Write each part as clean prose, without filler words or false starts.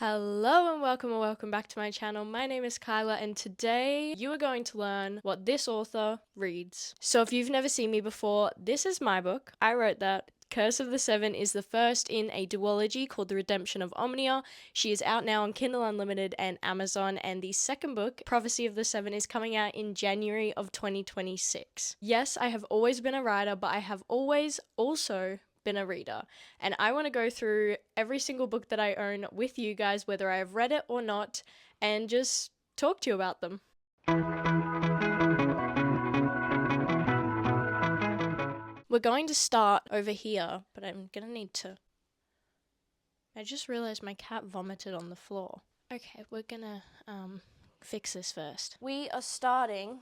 Hello and welcome back to my channel. My name is Kyla and today you are going to learn what this author reads. So if you've never seen me before, this is my book. I wrote that. Curse of the Seven is the first in a duology called The Redemption of Omnia. She is out now on Kindle Unlimited and Amazon, and the second book, Prophecy of the Seven, is coming out in January of 2026. Yes, I have always been a writer, but I have always also been a reader, and I want to go through every single book that I own with you guys, whether I have read it or not, and just talk to you about them. We're going to start over here, but I'm gonna need to... I just realized my cat vomited on the floor. Okay, we're gonna fix this first. We are starting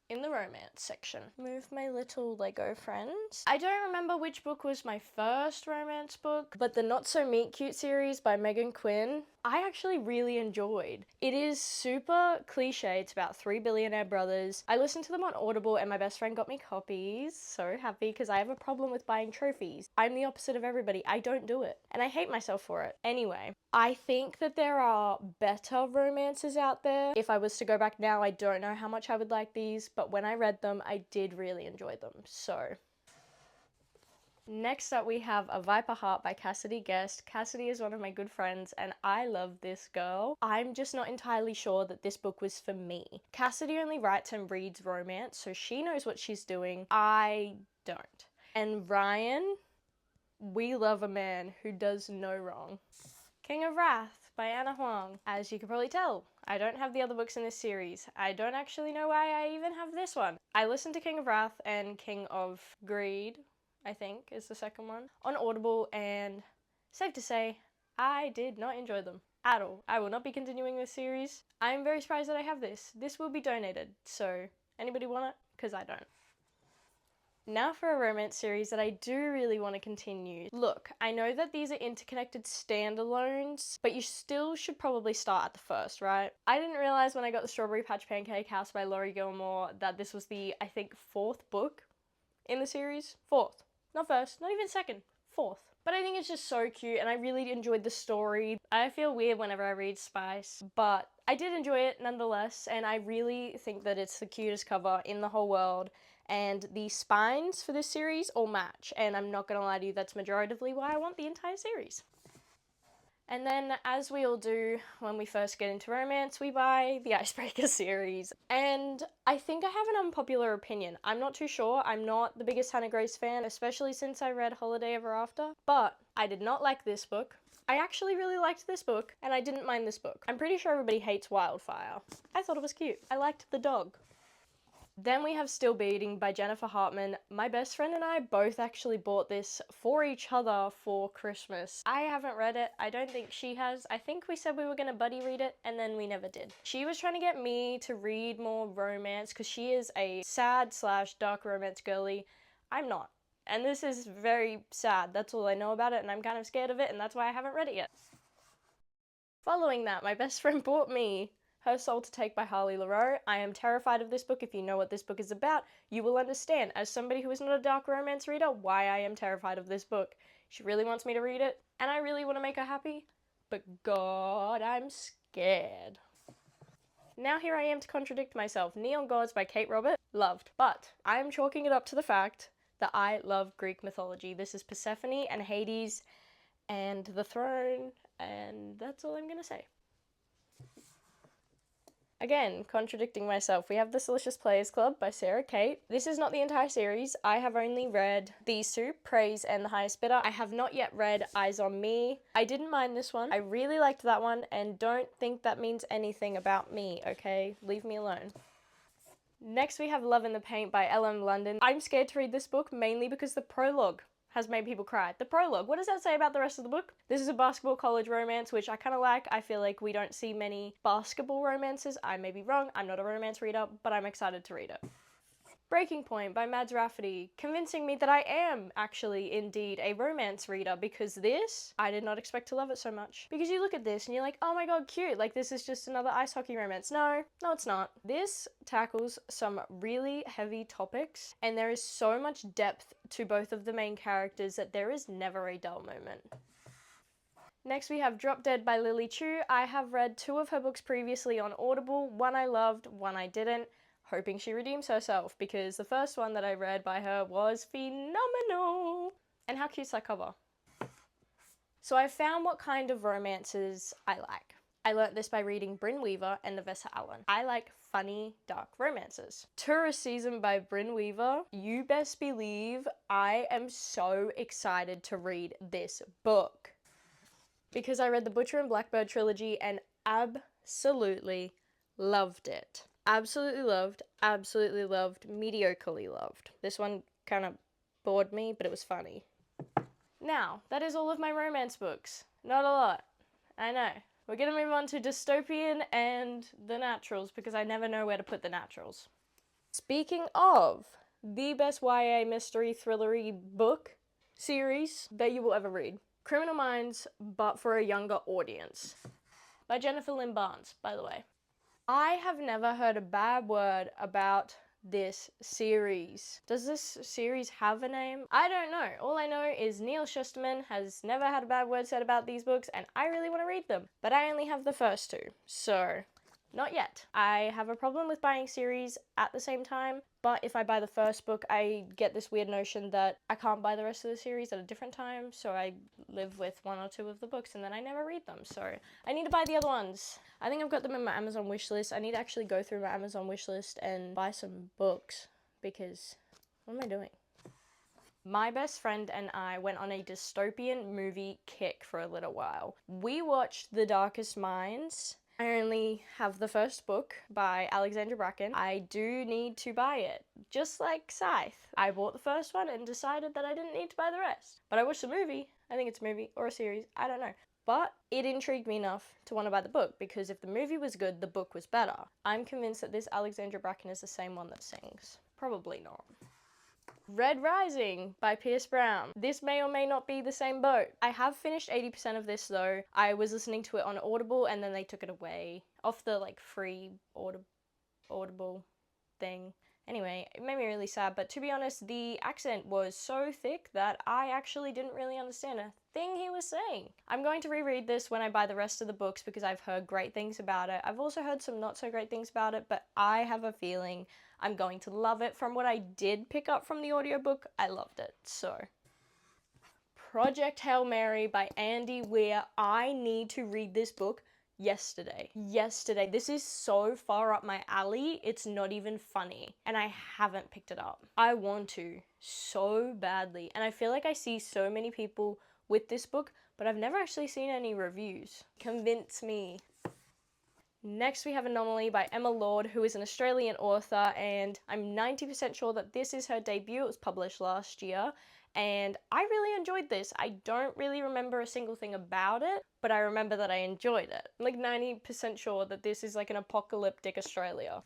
in the romance section. Move my little Lego friends. I don't remember which book was my first romance book, but the Not So Meet Cute series by Megan Quinn, I actually really enjoyed. It is super cliche. It's about three billionaire brothers. I listened to them on Audible and my best friend got me copies. So happy because I have a problem with buying trophies. I'm the opposite of everybody. I don't do it. And I hate myself for it. Anyway, I think that there are better romances out there. If I was to go back now, I don't know how much I would like these, but when I read them, I did really enjoy them. So next up we have A Viper Heart by Cassidy Guest. Cassidy is one of my good friends and I love this girl. I'm just not entirely sure that this book was for me. Cassidy only writes and reads romance, so she knows what she's doing. I don't. And Ryan, we love a man who does no wrong. King of Wrath by Anna Huang. As you can probably tell, I don't have the other books in this series. I don't actually know why I even have this one. I listened to King of Wrath and King of Greed, I think is the second one, on Audible, and safe to say, I did not enjoy them at all. I will not be continuing this series. I am very surprised that I have this. This will be donated, so anybody want it? Because I don't. Now for a romance series that I do really want to continue. Look, I know that these are interconnected standalones, but you still should probably start at the first, right? I didn't realize when I got the Strawberry Patch Pancake House by Laurie Gilmore that this was the, I think, fourth book in the series. Fourth. Not first, not even second. Fourth. But I think it's just so cute and I really enjoyed the story. I feel weird whenever I read Spice, but I did enjoy it nonetheless, and I really think that it's the cutest cover in the whole world. And the spines for this series all match, and I'm not gonna lie to you, that's majoritively why I want the entire series. And then, as we all do when we first get into romance, we buy the Icebreaker series. And I think I have an unpopular opinion. I'm not too sure. I'm not the biggest Hannah Grace fan, especially since I read Holiday Ever After. But I did not like this book. I actually really liked this book, and I didn't mind this book. I'm pretty sure everybody hates Wildfire. I thought it was cute. I liked the dog. Then we have Still Beating by Jennifer Hartman. My best friend and I both actually bought this for each other for Christmas. I haven't read it. I don't think she has. I think we said we were gonna buddy read it and then we never did. She was trying to get me to read more romance because she is a sad / dark romance girly. I'm not. And this is very sad. That's all I know about it and I'm kind of scared of it, and that's why I haven't read it yet. Following that, my best friend bought me Her Soul to Take by Harley Laroe. I am terrified of this book. If you know what this book is about, you will understand, as somebody who is not a dark romance reader, why I am terrified of this book. She really wants me to read it, and I really want to make her happy, but God, I'm scared. Now here I am to contradict myself. Neon Gods by Kate Robert, loved. But I am chalking it up to the fact that I love Greek mythology. This is Persephone and Hades and the throne, and that's all I'm gonna say. Again, contradicting myself, we have The Delicious Players Club by Sarah Kate. This is not the entire series. I have only read These Two, Praise and The Highest Bidder. I have not yet read Eyes on Me. I didn't mind this one. I really liked that one, and don't think that means anything about me, okay? Leave me alone. Next we have Love in the Paint by L.M. London. I'm scared to read this book mainly because the prologue has made people cry. The prologue, what does that say about the rest of the book? This is a basketball college romance, which I kind of like. I feel like we don't see many basketball romances. I may be wrong, I'm not a romance reader, but I'm excited to read it. Breaking Point by Mads Rafferty, convincing me that I am actually indeed a romance reader, because this, I did not expect to love it so much. Because you look at this and you're like, oh my god, cute, like this is just another ice hockey romance. No, it's not. This tackles some really heavy topics, and there is so much depth to both of the main characters that there is never a dull moment. Next we have Drop Dead by Lily Chu. I have read 2 of her books previously on Audible. One I loved, one I didn't, hoping she redeems herself because the first one that I read by her was phenomenal. And how cute's that cover? So I found what kind of romances I like. I learnt this by reading Bryn Weaver and Nevessa Allen. I like funny, dark romances. Tourist Season by Bryn Weaver. You best believe I am so excited to read this book because I read the Butcher and Blackbird trilogy and absolutely loved it. Absolutely loved, mediocrely loved. This one kind of bored me, but it was funny. Now, that is all of my romance books. Not a lot. I know. We're gonna move on to dystopian and the naturals because I never know where to put the naturals. Speaking of the best YA mystery thrillery book series that you will ever read, Criminal Minds, but for a younger audience, by Jennifer Lynn Barnes, by the way. I have never heard a bad word about this series. Does this series have a name? I don't know. All I know is Neil Shusterman has never had a bad word said about these books and I really want to read them. But I only have the first 2, so not yet. I have a problem with buying series at the same time, but if I buy the first book, I get this weird notion that I can't buy the rest of the series at a different time, so I live with 1 or 2 of the books and then I never read them, so I need to buy the other ones. I think I've got them in my Amazon wishlist. I need to actually go through my Amazon wishlist and buy some books because what am I doing? My best friend and I went on a dystopian movie kick for a little while. We watched The Darkest Minds. I only have the first book by Alexandra Bracken. I do need to buy it, just like Scythe. I bought the first one and decided that I didn't need to buy the rest. But I watched the movie. I think it's a movie or a series. I don't know. But it intrigued me enough to want to buy the book because if the movie was good, the book was better. I'm convinced that this Alexandra Bracken is the same one that sings. Probably not. Red Rising by Pierce Brown. This may or may not be the same boat. I have finished 80% of this though. I was listening to it on Audible and then they took it away off the free Audible thing. Anyway, it made me really sad, but to be honest, the accent was so thick that I actually didn't really understand a thing he was saying. I'm going to reread this when I buy the rest of the books because I've heard great things about it. I've also heard some not so great things about it, but I have a feeling I'm going to love it. From what I did pick up from the audiobook, I loved it, so. Project Hail Mary by Andy Weir. I need to read this book yesterday. This is so far up my alley, it's not even funny. And I haven't picked it up. I want to so badly. And I feel like I see so many people with this book, but I've never actually seen any reviews. Convince me. Next we have Anomaly by Emma Lord, who is an Australian author, and I'm 90% sure that this is her debut. It was published last year, and I really enjoyed this. I don't really remember a single thing about it, but I remember that I enjoyed it. I'm 90% sure that this is an apocalyptic Australia.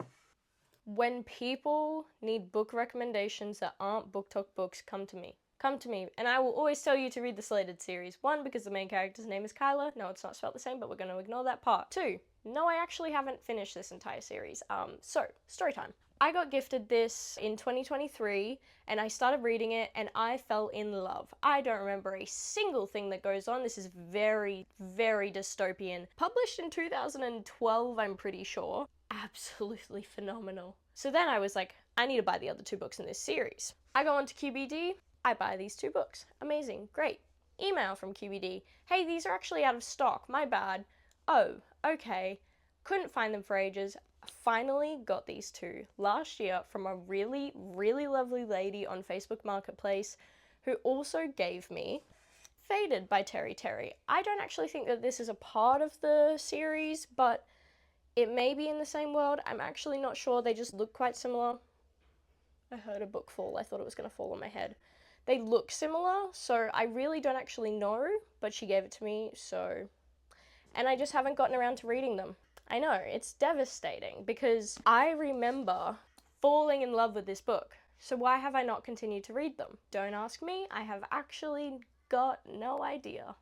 When people need book recommendations that aren't Book Talk books, come to me. Come to me, and I will always tell you to read the Slated series. 1, because the main character's name is Kyla. No, it's not spelled the same, but we're going to ignore that part. 2, no, I actually haven't finished this entire series. So, story time. I got gifted this in 2023, and I started reading it, and I fell in love. I don't remember a single thing that goes on. This is very, very dystopian. Published in 2012, I'm pretty sure. Absolutely phenomenal. So then I was like, I need to buy the other 2 books in this series. I go on to QBD. I buy these 2 books. Amazing. Great. Email from QBD. Hey, these are actually out of stock. My bad. Oh, okay. Couldn't find them for ages. Finally got these 2 last year from a really, really lovely lady on Facebook Marketplace who also gave me Faded by Terry Terry. I don't actually think that this is a part of the series, but it may be in the same world. I'm actually not sure. They just look quite similar. I heard a book fall. I thought it was going to fall on my head. They look similar, so I really don't actually know, but she gave it to me, so. And I just haven't gotten around to reading them. I know, it's devastating, because I remember falling in love with this book, so why have I not continued to read them? Don't ask me, I have actually got no idea.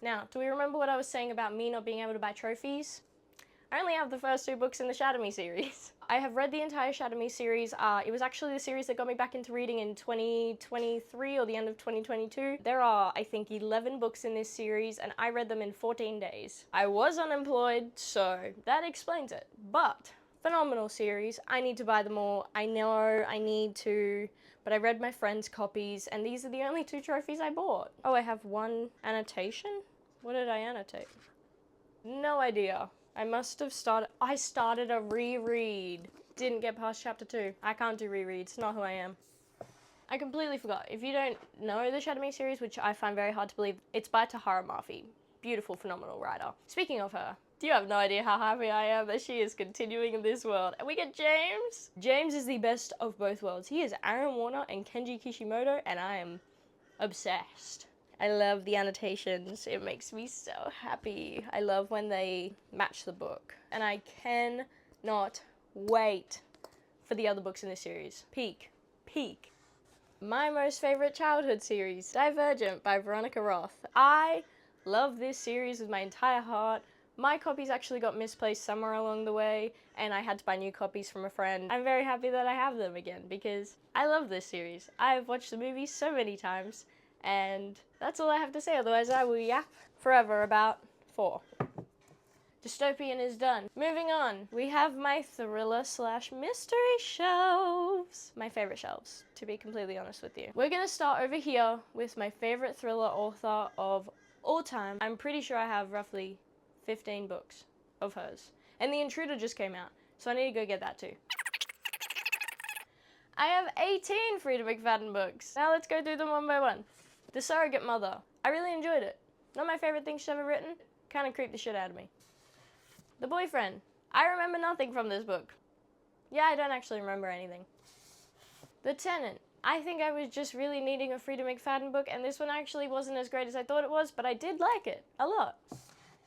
Now, do we remember what I was saying about me not being able to buy trophies? I only have the first 2 books in the Shadow Me series. I have read the entire Shadow Me series. It was actually the series that got me back into reading in 2023 or the end of 2022. There are, I think, 11 books in this series, and I read them in 14 days. I was unemployed, so that explains it. But phenomenal series. I need to buy them all. I know I need to, but I read my friend's copies, and these are the only 2 trophies I bought. Oh, I have 1 annotation? What did I annotate? No idea. I started a reread. Didn't get past chapter 2. I can't do rereads, not who I am. I completely forgot. If you don't know the Shadow Me series, which I find very hard to believe, it's by Tahara Murphy. Beautiful, phenomenal writer. Speaking of her, you have no idea how happy I am that she is continuing in this world. And we get James. James is the best of both worlds. He is Aaron Warner and Kenji Kishimoto, and I am obsessed. I love the annotations. It makes me so happy. I love when they match the book. And I cannot wait for the other books in this series. Peak. My most favorite childhood series, Divergent by Veronica Roth. I love this series with my entire heart. My copies actually got misplaced somewhere along the way, and I had to buy new copies from a friend. I'm very happy that I have them again because I love this series. I've watched the movie so many times, and that's all I have to say, otherwise I will yap forever about 4. Dystopian is done. Moving on, we have my thriller/mystery shelves. My favorite shelves, to be completely honest with you. We're gonna start over here with my favorite thriller author of all time. I'm pretty sure I have roughly 15 books of hers. And The Intruder just came out, so I need to go get that too. I have 18 Frida McFadden books. Now let's go through them one by one. The Surrogate Mother. I really enjoyed it. Not my favorite thing she's ever written. Kind of creeped the shit out of me. The Boyfriend. I remember nothing from this book. Yeah, I don't actually remember anything. The Tenant. I think I was just really needing a Frida McFadden book, and this one actually wasn't as great as I thought it was, but I did like it a lot.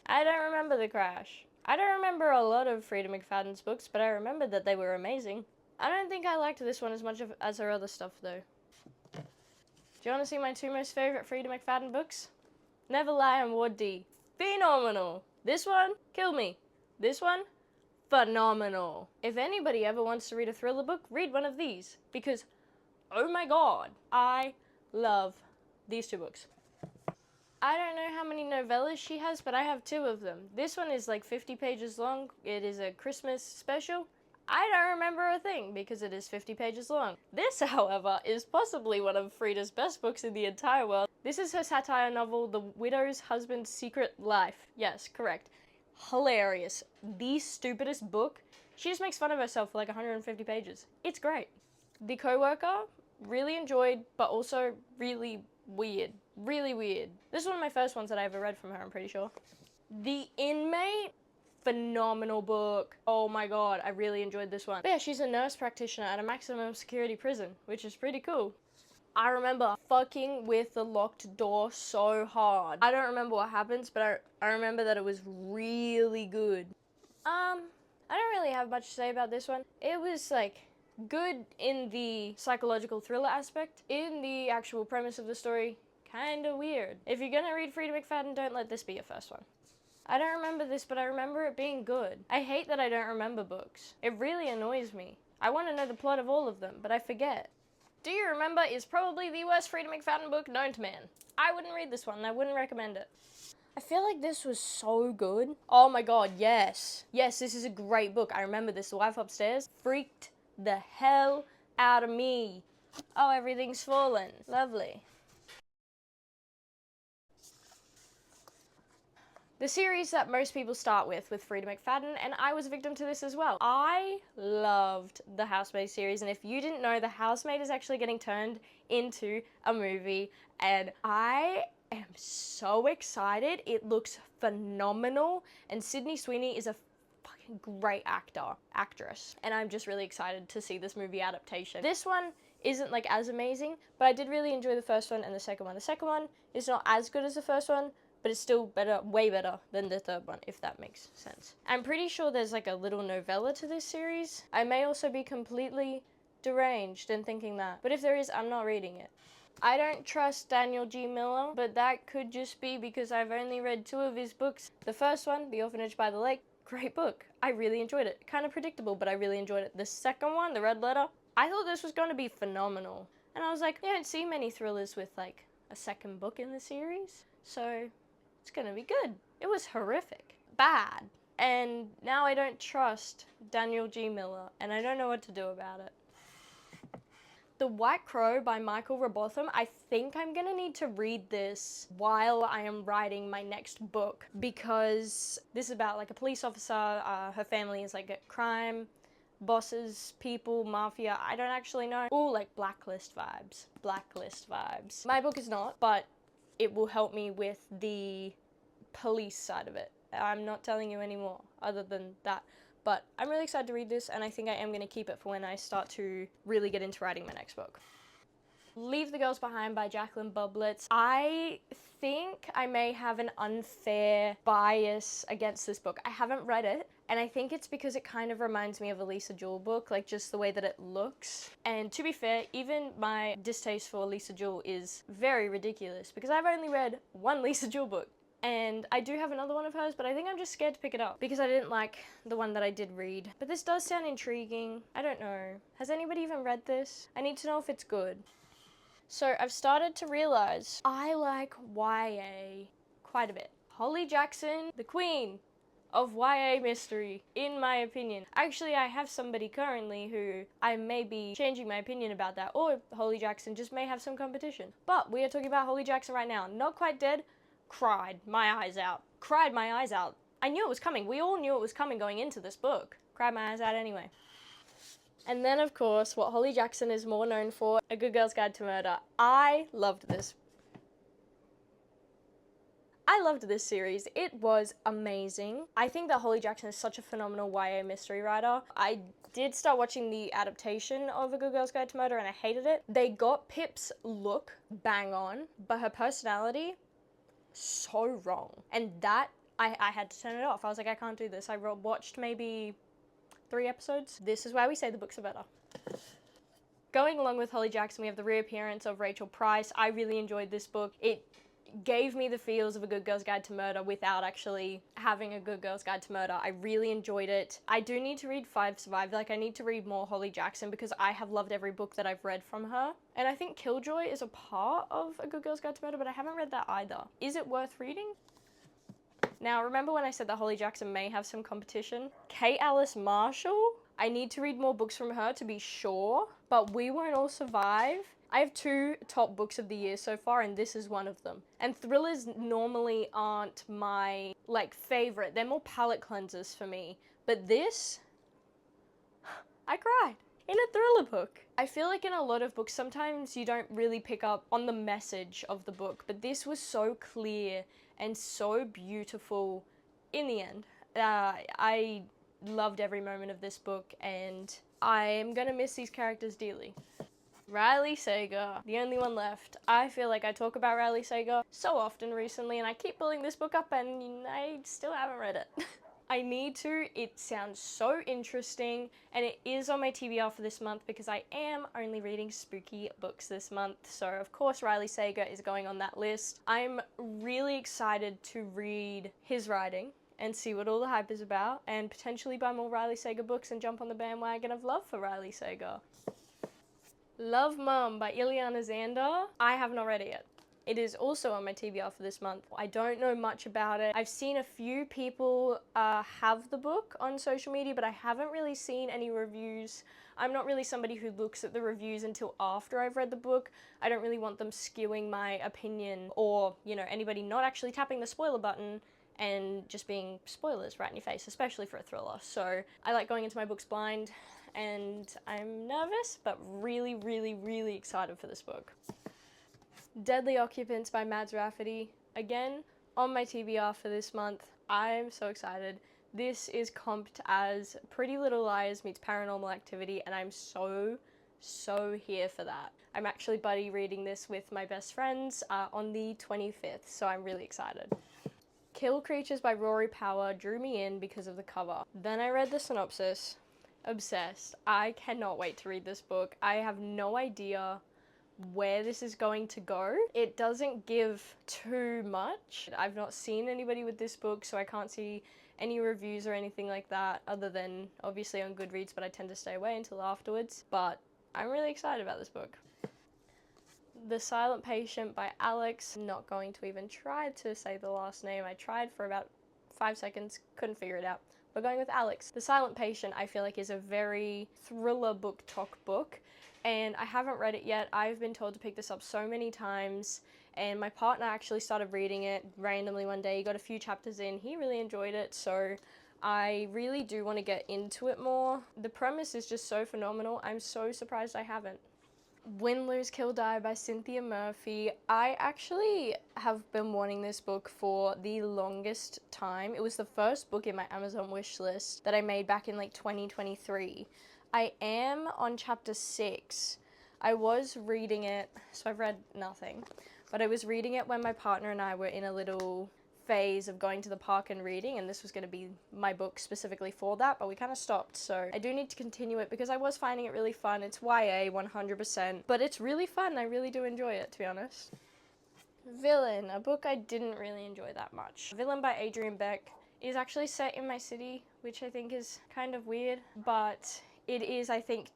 I don't remember The Crash. I don't remember a lot of Frida McFadden's books, but I remember that they were amazing. I don't think I liked this one as much as her other stuff, though. Do you want to see my 2 most favorite Frida McFadden books? Never Lie and Ward D. Phenomenal. This one, killed me. This one, phenomenal. If anybody ever wants to read a thriller book, read one of these. Because, oh my god, I love these 2 books. I don't know how many novellas she has, but I have 2 of them. This one is like 50 pages long. It is a Christmas special. I don't remember a thing because it is 50 pages long. This, however, is possibly one of Frida's best books in the entire world. This is her satire novel, The Widow's Husband's Secret Life. Yes, correct. Hilarious. The stupidest book. She just makes fun of herself for like 150 pages. It's great. The Coworker, really enjoyed, but also really weird. Really weird. This is one of my first ones that I ever read from her, I'm pretty sure. The Inmate, phenomenal book. Oh my god, I really enjoyed this one. But yeah, she's a nurse practitioner at a maximum security prison, which is pretty cool. I remember fucking with the locked door so hard. I don't remember what happens, but I remember that it was really good. I don't really have much to say about this one. It was like good in the psychological thriller aspect. In the actual premise of the story, kinda weird. If you're gonna read Frida McFadden, don't let this be your first one. I don't remember this, but I remember it being good. I hate that I don't remember books. It really annoys me. I want to know the plot of all of them, but I forget. Do You Remember is probably the worst Frida McFadden book known to man. I wouldn't read this one, and I wouldn't recommend it. I feel like this was so good. Oh my god, yes. Yes, this is a great book. I remember this. The Wife Upstairs freaked the hell out of me. Oh, everything's fallen. Lovely. The series that most people start with Frida McFadden, and I was a victim to this as well. I loved the Housemaid series, and if you didn't know, the Housemaid is actually getting turned into a movie, and I am so excited. It looks phenomenal, and Sydney Sweeney is a fucking great actress, and I'm just really excited to see this movie adaptation. This one isn't like as amazing, but I did really enjoy the first one and the second one. The second one is not as good as the first one, but it's still better, way better than the third one, if that makes sense. I'm pretty sure there's like a little novella to this series. I may also be completely deranged in thinking that, but if there is, I'm not reading it. I don't trust Daniel G. Miller, but that could just be because I've only read 2 of his books. The first one, The Orphanage by the Lake, Great book. I really enjoyed it. Kind of predictable, but I really enjoyed it. The second one, The Red Letter, I thought this was going to be phenomenal. And I was like, I don't see many thrillers with like a second book in the series, so it's going to be good. It was horrific. Bad. And now I don't trust Daniel G. Miller, and I don't know what to do about it. The White Crow by Michael Robotham, I think I'm gonna need to read this while I am writing my next book, because this is about like a police officer, her family is like a crime, bosses, people, mafia, I don't actually know. Ooh, like Blacklist vibes. Blacklist vibes. My book is not, but it will help me with the police side of it. I'm not telling you any more other than that. But I'm really excited to read this, and I think I am going to keep it for when I start to really get into writing my next book. Leave the Girls Behind by Jacqueline Bublitz. I think I may have an unfair bias against this book. I haven't read it, and I think it's because it kind of reminds me of a Lisa Jewell book, like just the way that it looks. And to be fair, even my distaste for Lisa Jewell is very ridiculous, because I've only read one Lisa Jewell book. And I do have another one of hers, but I think I'm just scared to pick it up because I didn't like the one that I did read. But this does sound intriguing. I don't know. Has anybody even read this? I need to know if it's good. So I've started to realize I like YA quite a bit. Holly Jackson, the queen of YA mystery, in my opinion. Actually, I have somebody currently who I may be changing my opinion about that, or Holly Jackson just may have some competition. But we are talking about Holly Jackson right now. Not quite dead. Cried my eyes out. Cried my eyes out. I knew it was coming. We all knew it was coming going into this book. Cried my eyes out anyway. And then, of course, what Holly Jackson is more known for, A Good Girl's Guide to Murder. I loved this series. It was amazing. I think that Holly Jackson is such a phenomenal YA mystery writer. I did start watching the adaptation of A Good Girl's Guide to Murder and I hated it. They got Pip's look bang on, but her personality, so wrong. And that, I had to turn it off. I was like, I can't do this. I watched maybe 3 episodes. This is why we say the books are better. Going along with Holly Jackson, we have the reappearance of Rachel Price. I really enjoyed this book. It gave me the feels of A Good Girl's Guide to Murder without actually having A Good Girl's Guide to Murder. I really enjoyed it. I do need to read Five Survive. Like, I need to read more Holly Jackson because I have loved every book that I've read from her. And I think Killjoy is a part of A Good Girl's Guide to Murder, but I haven't read that either. Is it worth reading? Now, remember when I said that Holly Jackson may have some competition? Kate Alice Marshall? I need to read more books from her to be sure, but We Won't All Survive. I have 2 top books of the year so far, and this is one of them. And thrillers normally aren't my, like, favorite. They're more palate cleansers for me. But this, I cried in a thriller book. I feel like in a lot of books, sometimes you don't really pick up on the message of the book, but this was so clear and so beautiful in the end. I loved every moment of this book, and I am gonna miss these characters dearly. Riley Sager, the only one left. I feel like I talk about Riley Sager so often recently, and I keep pulling this book up and I still haven't read it. I need to. It sounds so interesting, and it is on my TBR for this month because I am only reading spooky books this month, so of course Riley Sager is going on that list. I'm really excited to read his writing and see what all the hype is about, and potentially buy more Riley Sager books and jump on the bandwagon of love for Riley Sager. Love Mum by Ileana Zander. I have not read it yet. It is also on my TBR for this month. I don't know much about it. I've seen a few people have the book on social media, but I haven't really seen any reviews. I'm not really somebody who looks at the reviews until after I've read the book. I don't really want them skewing my opinion, or, you know, anybody not actually tapping the spoiler button and just being spoilers right in your face, especially for a thriller. So I like going into my books blind, and I'm nervous, but really, really, really excited for this book. Deadly Occupants by Mads Rafferty. Again, on my TBR for this month. I'm so excited. This is comped as Pretty Little Liars meets Paranormal Activity, and I'm so here for that. I'm actually buddy reading this with my best friends on the 25th, so I'm really excited. Kill Creatures by Rory Power drew me in because of the cover. Then I read the synopsis. Obsessed. I cannot wait to read this book. I have no idea where this is going to go. It doesn't give too much. I've not seen anybody with this book, so I can't see any reviews or anything like that other than obviously on Goodreads, but I tend to stay away until afterwards. But I'm really excited about this book. The Silent Patient by Alex. I'm not going to even try to say the last name. I tried for about 5 seconds, couldn't figure it out. We're going with Alex. The Silent Patient, I feel like, is a very thriller book talk book, and I haven't read it yet. I've been told to pick this up so many times, and my partner actually started reading it randomly one day. He got a few chapters in, he really enjoyed it, so I really do want to get into it more. The premise is just so phenomenal. I'm so surprised I haven't. Win, Lose, Kill, Die by Cynthia Murphy. I actually have been wanting this book for the longest time. It was the first book in my Amazon wish list that I made back in like 2023. I am on chapter 6. I was reading it, so I've read nothing, but I was reading it when my partner and I were in a little phase of going to the park and reading, and this was going to be my book specifically for that, but we kind of stopped, so I do need to continue it because I was finding it really fun. It's YA 100%, but it's really fun. I really do enjoy it, to be honest. Villain, a book I didn't really enjoy that much. Villain by Adrian Beck is actually set in my city, which I think is kind of weird, but it is, I think,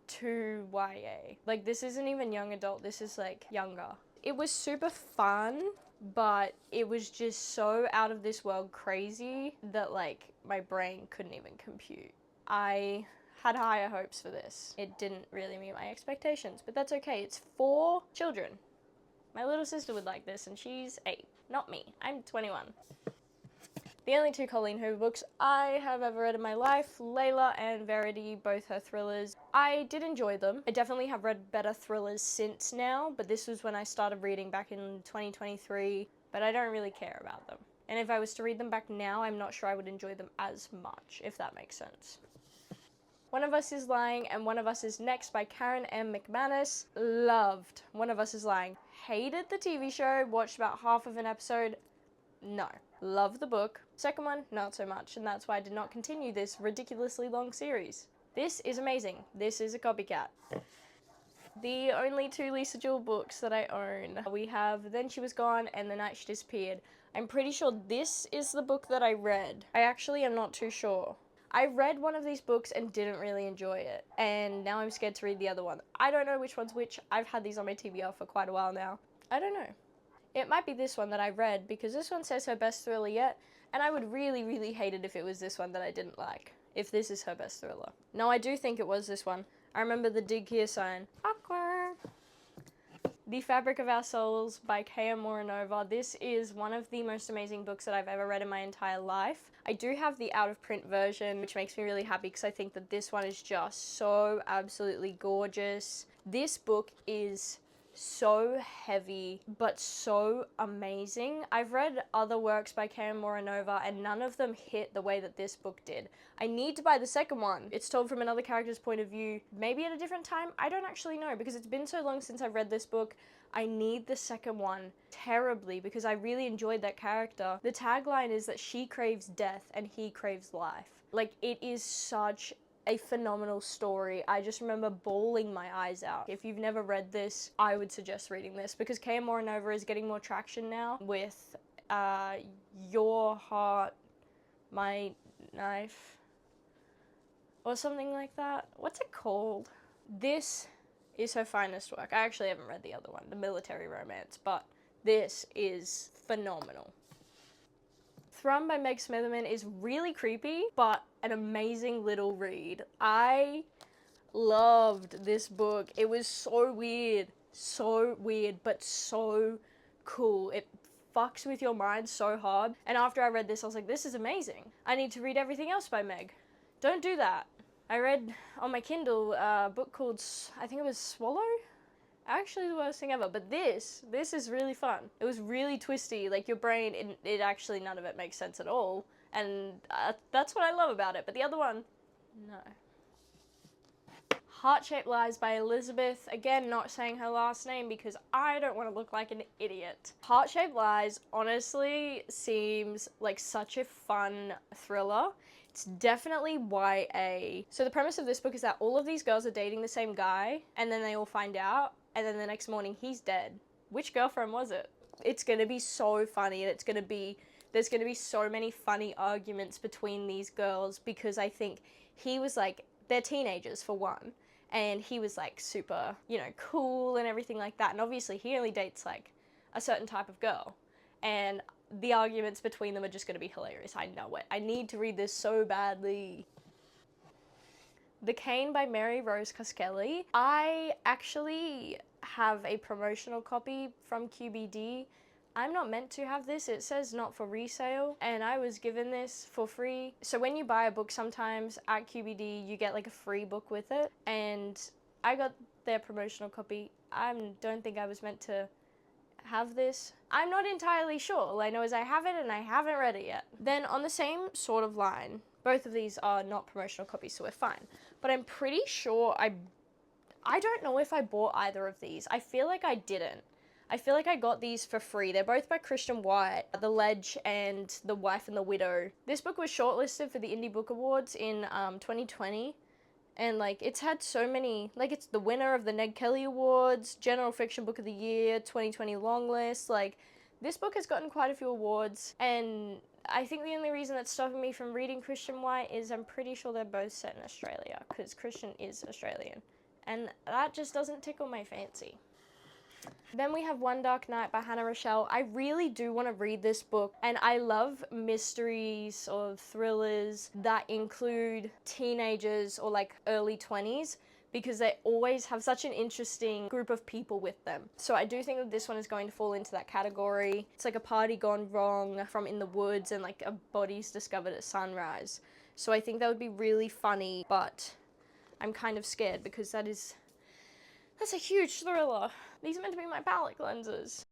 too YA. Like, this isn't even young adult, this is like younger. It was super fun, but it was just so out of this world crazy that like my brain couldn't even compute. I had higher hopes for this. It didn't really meet my expectations, but that's okay. It's for children. My little sister would like this, and she's 8, not me. I'm 21. The only 2 Colleen Hoover books I have ever read in my life, Layla and Verity, both her thrillers. I did enjoy them. I definitely have read better thrillers since now, but this was when I started reading back in 2023, but I don't really care about them. And if I was to read them back now, I'm not sure I would enjoy them as much, if that makes sense. One of Us is Lying and One of Us is Next by Karen M. McManus. Loved One of Us is Lying. Hated the TV show, watched about half of an episode. No. Love the book. Second one, not so much, and that's why I did not continue this ridiculously long series. This is amazing. This is a copycat. The only 2 Lisa Jewell books that I own. We have Then She Was Gone and The Night She Disappeared. I'm pretty sure this is the book that I read. I actually am not too sure. I read one of these books and didn't really enjoy it, and now I'm scared to read the other one. I don't know which one's which. I've had these on my TBR for quite a while now. I don't know. It might be this one that I read, because this one says her best thriller yet, and I would really, really hate it if it was this one that I didn't like, if this is her best thriller. No, I do think it was this one. I remember the dig here sign. Awkward. The Fabric of Our Souls by K.s. Elliottauthor. This is one of the most amazing books that I've ever read in my entire life. I do have the out-of-print version, which makes me really happy because I think that this one is just so absolutely gorgeous. This book is so heavy, but so amazing. I've read other works by K.s. Elliottauthor, and none of them hit the way that this book did. I need to buy the second one. It's told from another character's point of view, maybe at a different time. I don't actually know, because it's been so long since I've read this book. I need the second one terribly, because I really enjoyed that character. The tagline is that she craves death and he craves life. Like, it is such a phenomenal story. I just remember bawling my eyes out. If you've never read this, I would suggest reading this, because K.s. Elliottauthor is getting more traction now with Your Heart, My Knife, or something like that. What's it called? This is her finest work. I actually haven't read the other one, the military romance, but this is phenomenal. Thrum by Meg Smitherman is really creepy, but an amazing little read. I loved this book. It was so weird, but so cool. It fucks with your mind so hard. And after I read this, I was like, this is amazing. I need to read everything else by Meg. Don't do that. I read on my Kindle a book called, I think it was Swallow? Actually the worst thing ever, but this is really fun. It was really twisty, like your brain, it actually, none of it makes sense at all, and that's what I love about it, but the other one, no. Heart-Shaped Lies by Elizabeth, again, not saying her last name because I don't want to look like an idiot. Heart-Shaped Lies honestly seems like such a fun thriller. It's definitely YA. So the premise of this book is that all of these girls are dating the same guy, and then they all find out, and then the next morning he's dead. Which girlfriend was it? It's gonna be so funny, and there's gonna be so many funny arguments between these girls, because I think he was like, they're teenagers for one, and he was like super, cool and everything like that, and obviously he only dates like a certain type of girl, and the arguments between them are just gonna be hilarious. I know it. I need to read this so badly. The Cane by Mary Rose Koskeli. I actually have a promotional copy from QBD. I'm not meant to have this. It says not for resale, and I was given this for free. So when you buy a book sometimes at QBD, you get like a free book with it, and I got their promotional copy. I don't think I was meant to have this. I'm not entirely sure. All I know is I have it and I haven't read it yet. Then on the same sort of line, both of these are not promotional copies, so we're fine. But I'm pretty sure I don't know if I bought either of these. I feel like I didn't. I feel like I got these for free. They're both by Christian White, The Ledge and The Wife and the Widow. This book was shortlisted for the Indie Book Awards in 2020. And, like, it's had so many, like, it's the winner of the Ned Kelly Awards, General Fiction Book of the Year, 2020 Longlist. Like, this book has gotten quite a few awards, and I think the only reason that's stopping me from reading Christian White is I'm pretty sure they're both set in Australia, because Christian is Australian, and that just doesn't tickle my fancy. Then we have One Dark Night by Hannah Rochelle. I really do want to read this book, and I love mysteries or thrillers that include teenagers or like early 20s, because they always have such an interesting group of people with them. So I do think that this one is going to fall into that category. It's like a party gone wrong from in the woods, and like a body's discovered at sunrise. So I think that would be really funny, but I'm kind of scared because that's a huge thriller. These are meant to be my palette cleansers.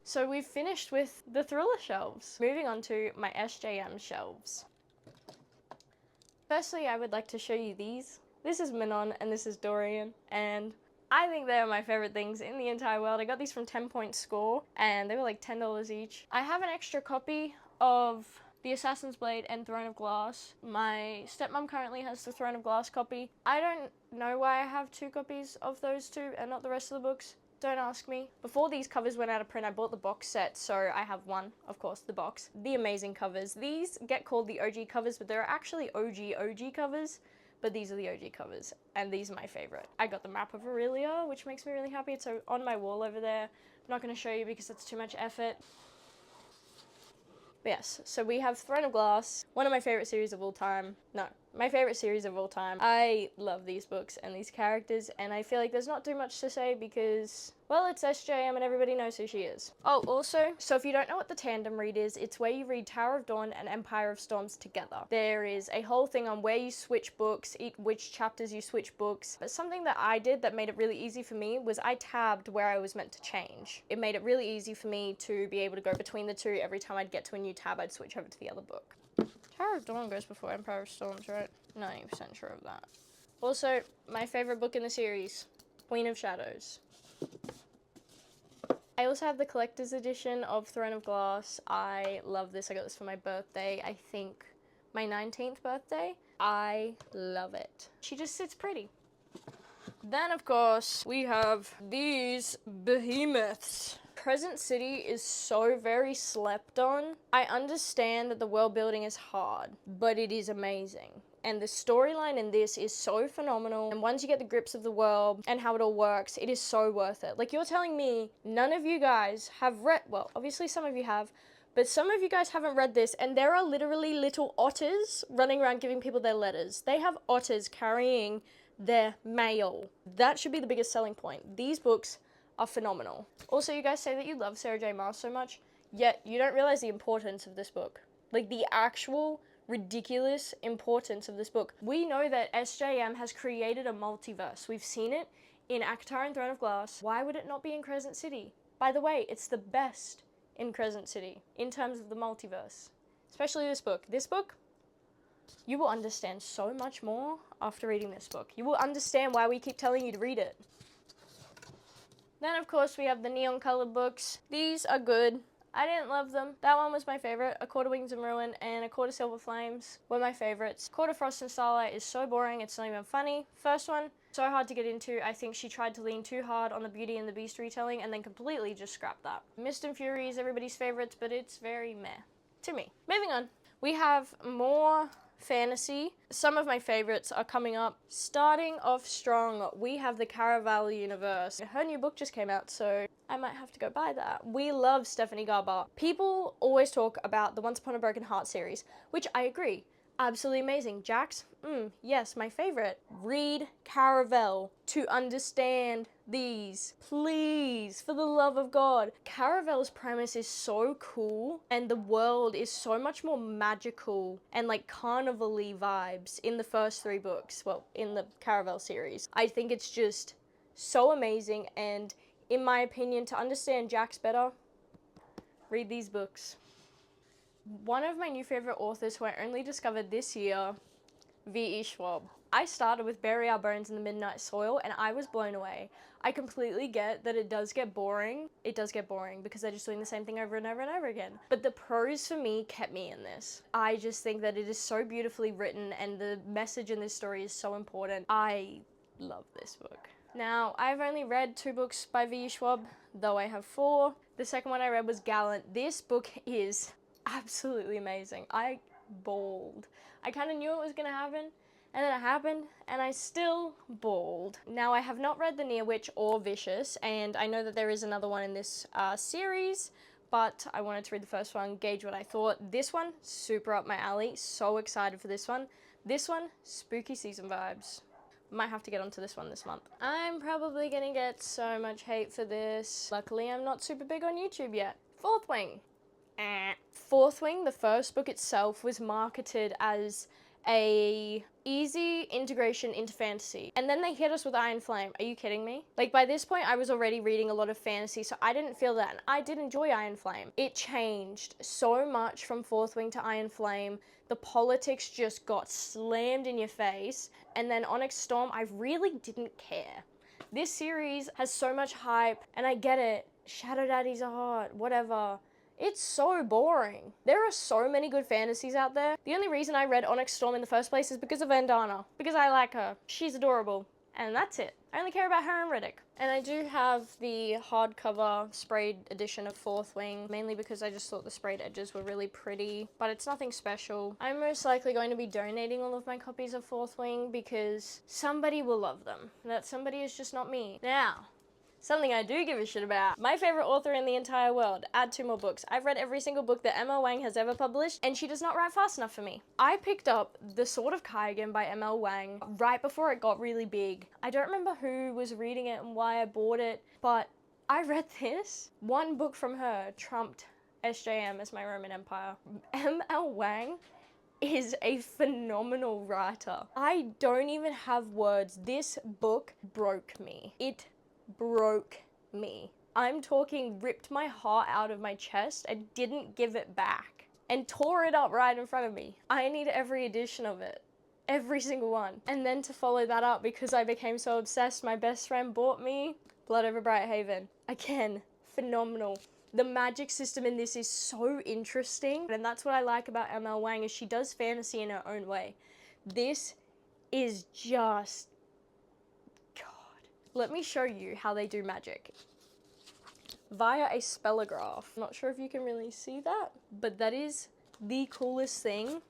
So we've finished with the thriller shelves. Moving on to my SJM shelves. Firstly, I would like to show you these. This is Manon and this is Dorian, and I think they are my favorite things in the entire world. I got these from 10 Point Score, and they were like $10 each. I have an extra copy of The Assassin's Blade and Throne of Glass. My stepmom currently has the Throne of Glass copy. I don't know why I have 2 copies of those 2 and not the rest of the books. Don't ask me. Before these covers went out of print, I bought the box set, so I have one, of course, the box. The amazing covers. These get called the OG covers, but they're actually OG covers, but these are the OG covers, and these are my favorite. I got the map of Aurelia, which makes me really happy. It's on my wall over there. I'm not going to show you because that's too much effort. But yes, so we have Throne of Glass, one of my favorite series of all time. No, my favorite series of all time. I love these books and these characters, and I feel like there's not too much to say because, well, it's SJM and everybody knows who she is. Oh, also, so if you don't know what the tandem read is, it's where you read Tower of Dawn and Empire of Storms together. There is a whole thing on where you switch books, which chapters you switch books. But something that I did that made it really easy for me was I tabbed where I was meant to change. It made it really easy for me to be able to go between the two. Every time I'd get to a new tab, I'd switch over to the other book. Tower of Dawn goes before Empire of Storms, right? 90% sure of that. Also, my favorite book in the series, Queen of Shadows. I also have the collector's edition of Throne of Glass. I love this. I got this for my birthday. I think my 19th birthday. I love it. She just sits pretty. Then, of course, we have these behemoths. Crescent City is so very slept on. I understand that the world building is hard, but it is amazing. And the storyline in this is so phenomenal. And once you get the grips of the world and how it all works, it is so worth it. Like, you're telling me none of you guys have read, well, obviously some of you have, but some of you guys haven't read this, and there are literally little otters running around giving people their letters. They have otters carrying their mail. That should be the biggest selling point. These books are phenomenal. Also, you guys say that you love Sarah J. Maas so much, yet you don't realize the importance of this book. Like, the actual ridiculous importance of this book. We know that SJM has created a multiverse. We've seen it in ACOTAR and Throne of Glass. Why would it not be in Crescent City? By the way, it's the best in Crescent City in terms of the multiverse. Especially this book. This book, you will understand so much more after reading this book. You will understand why we keep telling you to read it. Then, of course, we have the neon colored books. These are good. I didn't love them. That one was my favorite. A Court of Wings and Ruin and A Court of Silver Flames were my favorites. Court of Frost and Starlight is so boring, it's not even funny. First one, so hard to get into. I think she tried to lean too hard on the Beauty and the Beast retelling and then completely just scrapped that. Mist and Fury is everybody's favorites, but it's very meh to me. Moving on. We have more fantasy. Some of my favorites are coming up. Starting off strong, we have the Caraval universe. Her new book just came out, so I might have to go buy that. We love Stephanie Garber. People always talk about the Once Upon a Broken Heart series, which I agree. Absolutely amazing. Jax? Yes, my favorite. Read Caraval to understand these. Please, for the love of God. Caraval's premise is so cool, and the world is so much more magical and like carnival-y vibes in the first 3 books. Well, in the Caraval series. I think it's just so amazing, and in my opinion, to understand Jax better, read these books. One of my new favorite authors who I only discovered this year, V.E. Schwab. I started with Bury Our Bones in the Midnight Soil and I was blown away. I completely get that it does get boring. It does get boring because they're just doing the same thing over and over and over again. But the prose for me kept me in this. I just think that it is so beautifully written and the message in this story is so important. I love this book. Now, I've only read 2 books by V.E. Schwab, though I have 4. The second one I read was Gallant. This book is absolutely amazing. I bawled. I kind of knew it was going to happen, and then it happened, and I still bawled. Now, I have not read The Near Witch or Vicious, and I know that there is another one in this series, but I wanted to read the first one, gauge what I thought. This one, super up my alley. So excited for this one. This one, spooky season vibes. Might have to get onto this one this month. I'm probably gonna get so much hate for this. Luckily, I'm not super big on YouTube yet. Fourth Wing. Fourth Wing, the first book itself, was marketed as a easy integration into fantasy. And then they hit us with Iron Flame. Are you kidding me? Like, by this point, I was already reading a lot of fantasy, so I didn't feel that. And I did enjoy Iron Flame. It changed so much from Fourth Wing to Iron Flame. The politics just got slammed in your face. And then Onyx Storm, I really didn't care. This series has so much hype, and I get it. Shadow Daddies are hot, whatever. It's so boring. There are so many good fantasies out there. The only reason I read Onyx Storm in the first place is because of Vandana. Because I like her. She's adorable. And that's it. I only care about her and Riddick. And I do have the hardcover sprayed edition of Fourth Wing, mainly because I just thought the sprayed edges were really pretty, but it's nothing special. I'm most likely going to be donating all of my copies of Fourth Wing because somebody will love them. That somebody is just not me. Now, something I do give a shit about. My favorite author in the entire world. Add 2 more books. I've read every single book that M.L. Wang has ever published, and she does not write fast enough for me. I picked up The Sword of Kaigan by M.L. Wang right before it got really big. I don't remember who was reading it and why I bought it, but I read this. One book from her trumped SJM as my Roman Empire. M.L. Wang is a phenomenal writer. I don't even have words. This book broke me. It broke me. I'm talking ripped my heart out of my chest and didn't give it back and tore it up right in front of me. I need every edition of it. Every single one. And then to follow that up, because I became so obsessed, my best friend bought me Blood Over Bright Haven. Again, phenomenal. The magic system in this is so interesting, and that's what I like about M.L. Wang, is she does fantasy in her own way. This is just... Let me show you how they do magic. Via a spellograph. I'm not sure if you can really see that, but that is the coolest thing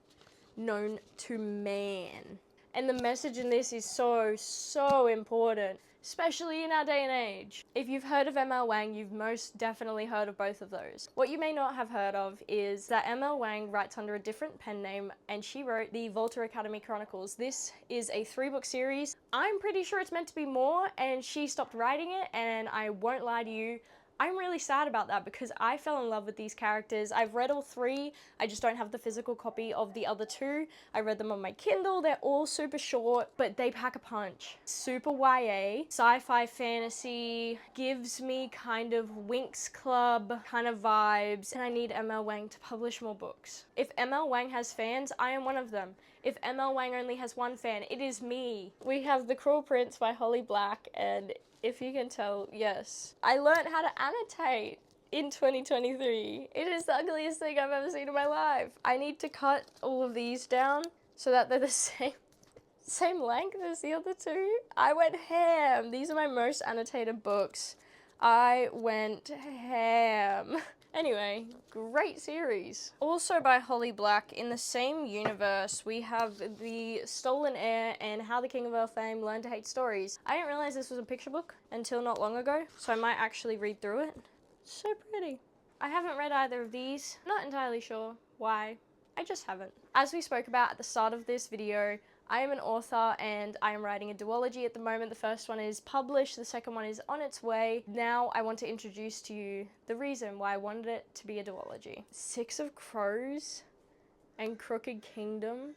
known to man. And the message in this is so important, especially in our day and age. If you've heard of M.L. Wang, you've most definitely heard of both of those. What you may not have heard of is that M.L. Wang writes under a different pen name, and she wrote the Volta Academy Chronicles. This is a 3-book series. I'm pretty sure it's meant to be more, and she stopped writing it, and I won't lie to you, I'm really sad about that because I fell in love with these characters. I've read all 3, I just don't have the physical copy of the other 2. I read them on my Kindle, they're all super short, but they pack a punch. Super YA, sci-fi fantasy, gives me kind of Winx Club kind of vibes, and I need M.L. Wang to publish more books. If M.L. Wang has fans, I am one of them. If M.L. Wang only has one fan, it is me. We have The Cruel Prince by Holly Black, and if you can tell, yes. I learned how to annotate. in 2023. It is the ugliest thing I've ever seen in my life. I need to cut all of these down so that they're the same length as the other two. I went ham. These are my most annotated books. I went ham. Anyway, great series. Also by Holly Black, in the same universe, we have The Stolen Heir and How the King of Earth Fame Learned to Hate Stories. I didn't realize this was a picture book until not long ago, so I might actually read through it. So pretty. I haven't read either of these. Not entirely sure why. I just haven't. As we spoke about at the start of this video, I am an author and I am writing a duology at the moment. The first one is published, the second one is on its way. Now I want to introduce to you the reason why I wanted it to be a duology. Six of Crows and Crooked Kingdom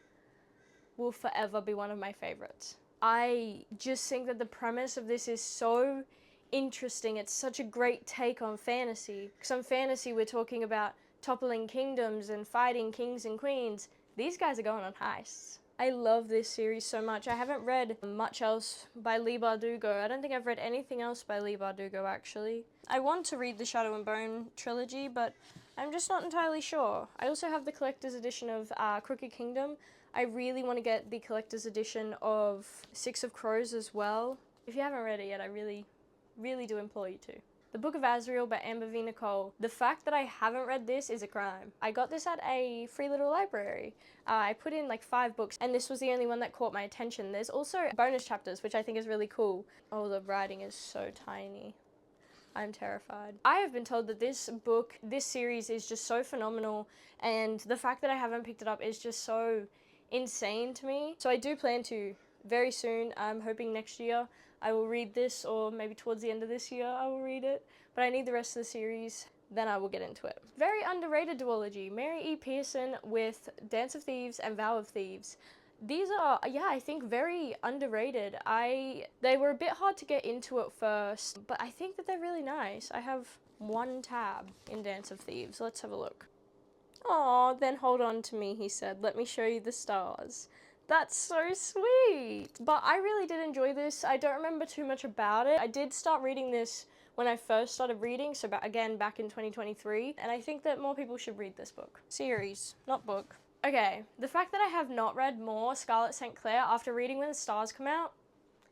will forever be one of my favorites. I just think that the premise of this is so interesting. It's such a great take on fantasy. Because on fantasy we're talking about toppling kingdoms and fighting kings and queens. These guys are going on heists. I love this series so much. I haven't read much else by Leigh Bardugo. I don't think I've read anything else by Leigh Bardugo, actually. I want to read the Shadow and Bone trilogy, but I'm just not entirely sure. I also have the collector's edition of Crooked Kingdom. I really want to get the collector's edition of Six of Crows as well. If you haven't read it yet, I really do implore you to. The Book of Azrael by Amber V. Nicole. The fact that I haven't read this is a crime. I got this at a free little library. I put in like 5 books and this was the only one that caught my attention. There's also bonus chapters, which I think is really cool. Oh, the writing is so tiny. I'm terrified. I have been told that this series is just so phenomenal, and the fact that I haven't picked it up is just so insane to me. So I do plan to very soon. I'm hoping next year I will read this, or maybe towards the end of this year I will read it, but I need the rest of the series, then I will get into it. Very underrated duology, Mary E. Pearson with Dance of Thieves and Vow of Thieves. These are, yeah, I think very underrated. They were a bit hard to get into at first, but I think that they're really nice. I have 1 tab in Dance of Thieves. Let's have a look. Aw, then hold on to me, he said. Let me show you the stars. That's so sweet. But I really did enjoy this. I don't remember too much about it. I did start reading this when I first started reading, so again, back in 2023, and I think that more people should read this book. Series, not book. Okay, the fact that I have not read more Scarlet St. Clair after reading When the Stars Come Out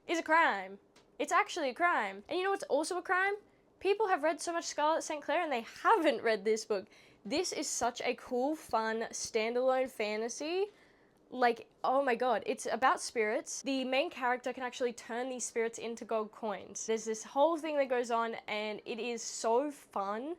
is a crime. It's actually a crime. And you know what's also a crime? People have read so much Scarlet St. Clair and they haven't read this book. This is such a cool, fun, standalone fantasy. Like, oh my god, it's about spirits. The main character can actually turn these spirits into gold coins. There's this whole thing that goes on and it is so fun.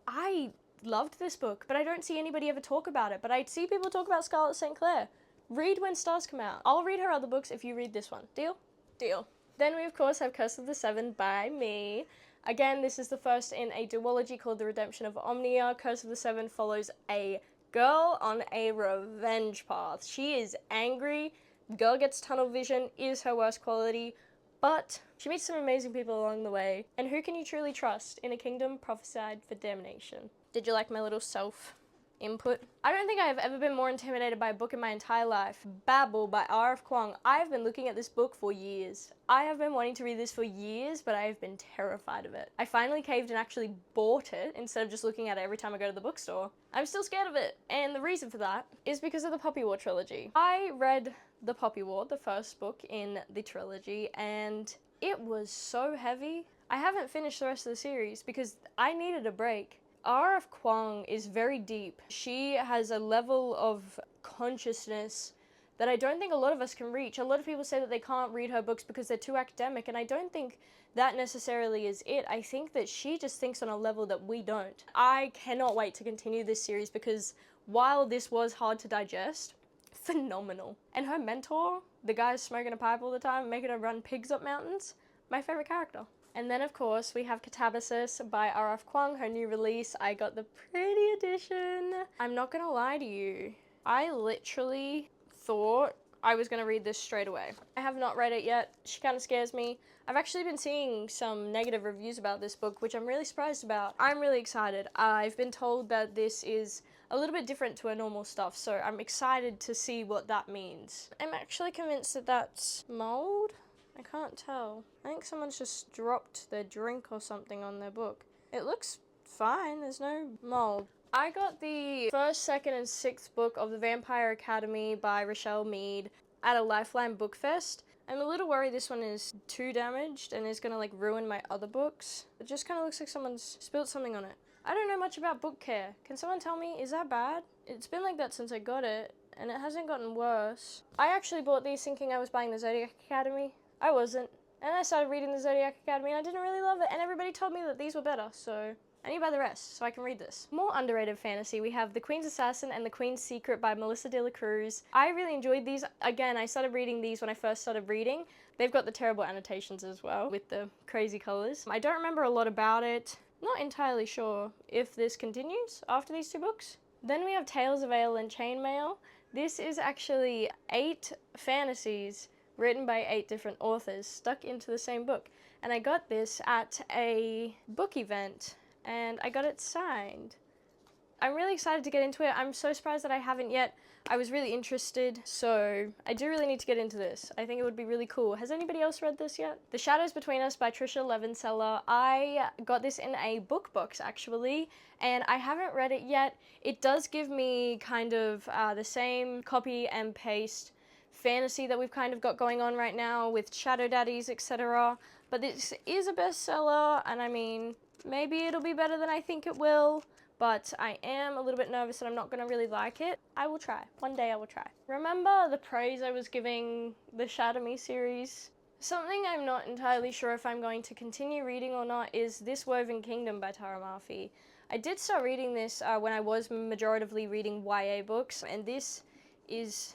I loved this book, but I don't see anybody ever talk about it. But I see people talk about Scarlet St. Clair. Read When Stars Come Out. I'll read her other books if you read this one. Deal? Deal. Then we of course have Curse of the Seven by me. Again, this is the first in a duology called The Redemption of Omnia. Curse of the Seven follows a girl on a revenge path. She is angry. The girl gets tunnel vision, is her worst quality, but she meets some amazing people along the way. And who can you truly trust in a kingdom prophesied for damnation? Did you like my little self input? I don't think I have ever been more intimidated by a book in my entire life. Babel by R.F. Kuang. I have been looking at this book for years. I have been wanting to read this for years, but I have been terrified of it. I finally caved and actually bought it instead of just looking at it every time I go to the bookstore. I'm still scared of it, and the reason for that is because of the Poppy War trilogy. I read The Poppy War, the first book in the trilogy, and it was so heavy. I haven't finished the rest of the series because I needed a break. R.F. Kuang is very deep. She has a level of consciousness that I don't think a lot of us can reach. A lot of people say that they can't read her books because they're too academic, and I don't think that necessarily is it. I think that she just thinks on a level that we don't. I cannot wait to continue this series because while this was hard to digest, phenomenal. And her mentor, the guy smoking a pipe all the time, making her run pigs up mountains, my favorite character. And then of course we have Catabasis by R.F. Kuang, her new release. I got the pretty edition. I'm not gonna lie to you, I literally thought I was gonna read this straight away. I have not read it yet. She kind of scares me. I've actually been seeing some negative reviews about this book, which I'm really surprised about. I'm really excited. I've been told that this is a little bit different to her normal stuff, so I'm excited to see what that means. I'm actually convinced that that's mold. I can't tell. I think someone's just dropped their drink or something on their book. It looks fine, there's no mold. I got the first, second, and sixth book of The Vampire Academy by Rochelle Mead at a Lifeline Book Fest. I'm a little worried this one is too damaged and is gonna like ruin my other books. It just kind of looks like someone's spilled something on it. I don't know much about book care. Can someone tell me, is that bad? It's been like that since I got it, and it hasn't gotten worse. I actually bought these thinking I was buying the Zodiac Academy. I wasn't. And I started reading the Zodiac Academy and I didn't really love it, and everybody told me that these were better, so I need to buy the rest so I can read this. More underrated fantasy, we have The Queen's Assassin and The Queen's Secret by Melissa de la Cruz. I really enjoyed these. Again, I started reading these when I first started reading. They've got the terrible annotations as well with the crazy colors. I don't remember a lot about it. Not entirely sure if this continues after these two books. Then we have Tales of Ale and Chainmail. This is actually 8 fantasies written by 8 different authors stuck into the same book. And I got this at a book event and I got it signed. I'm really excited to get into it. I'm so surprised that I haven't yet. I was really interested, so I do really need to get into this. I think it would be really cool. Has anybody else read this yet? The Shadows Between Us by Trisha Levenseller. I got this in a book box actually, and I haven't read it yet. It does give me kind of the same copy and paste fantasy that we've kind of got going on right now with Shadow Daddies, etc. But this is a bestseller, and I mean, maybe it'll be better than I think it will, but I am a little bit nervous that I'm not going to really like it. I will try. One day I will try. Remember the praise I was giving the Shadow Me series? Something I'm not entirely sure if I'm going to continue reading or not is This Woven Kingdom by Tara Murphy. I did start reading this when I was majoritively reading YA books, and this is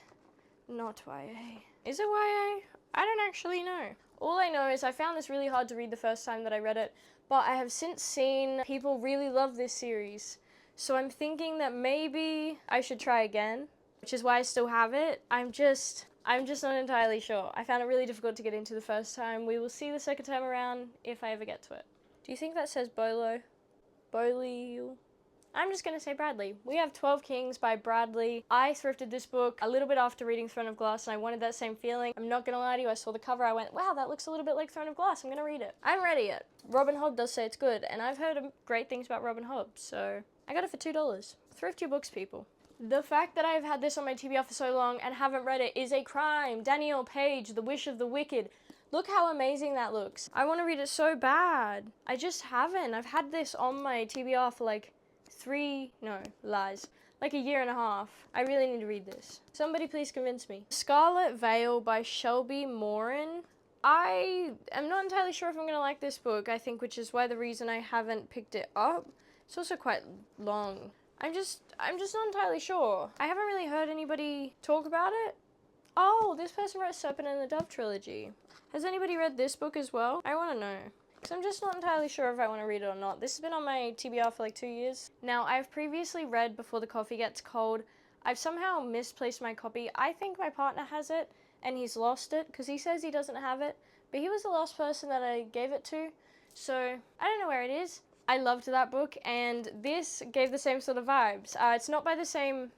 not YA. Is it YA? I don't actually know. All I know is I found this really hard to read the first time that I read it, but I have since seen people really love this series. So I'm thinking that maybe I should try again, which is why I still have it. I'm just not entirely sure. I found it really difficult to get into the first time. We will see the second time around if I ever get to it. Do you think that says Bolo? Bolio? I'm just going to say Bradley. We have 12 Kings by Bradley. I thrifted this book a little bit after reading Throne of Glass, and I wanted that same feeling. I'm not going to lie to you, I saw the cover, I went, wow, that looks a little bit like Throne of Glass, I'm going to read it. I haven't read it yet. Robin Hobb does say it's good, and I've heard great things about Robin Hobb, so I got it for $2. Thrift your books, people. The fact that I've had this on my TBR for so long and haven't read it is a crime. Danielle Page, The Wish of the Wicked. Look how amazing that looks. I want to read it so bad. I just haven't. I've had this on my TBR for like like a year and a half. I really need to read this. Somebody please convince me. Scarlet Veil by Shelby Morin. I am not entirely sure if I'm going to like this book, I think, which is why the reason I haven't picked it up. It's also quite long. I'm just not entirely sure. I haven't really heard anybody talk about it. Oh, this person wrote Serpent and the Dove trilogy. Has anybody read this book as well? I want to know. So I'm just not entirely sure if I want to read it or not. This has been on my TBR for like 2 years. Now, I've previously read Before the Coffee Gets Cold. I've somehow misplaced my copy. I think my partner has it, and he's lost it, because he says he doesn't have it, but he was the last person that I gave it to, so I don't know where it is. I loved that book, and this gave the same sort of vibes. It's not by the same,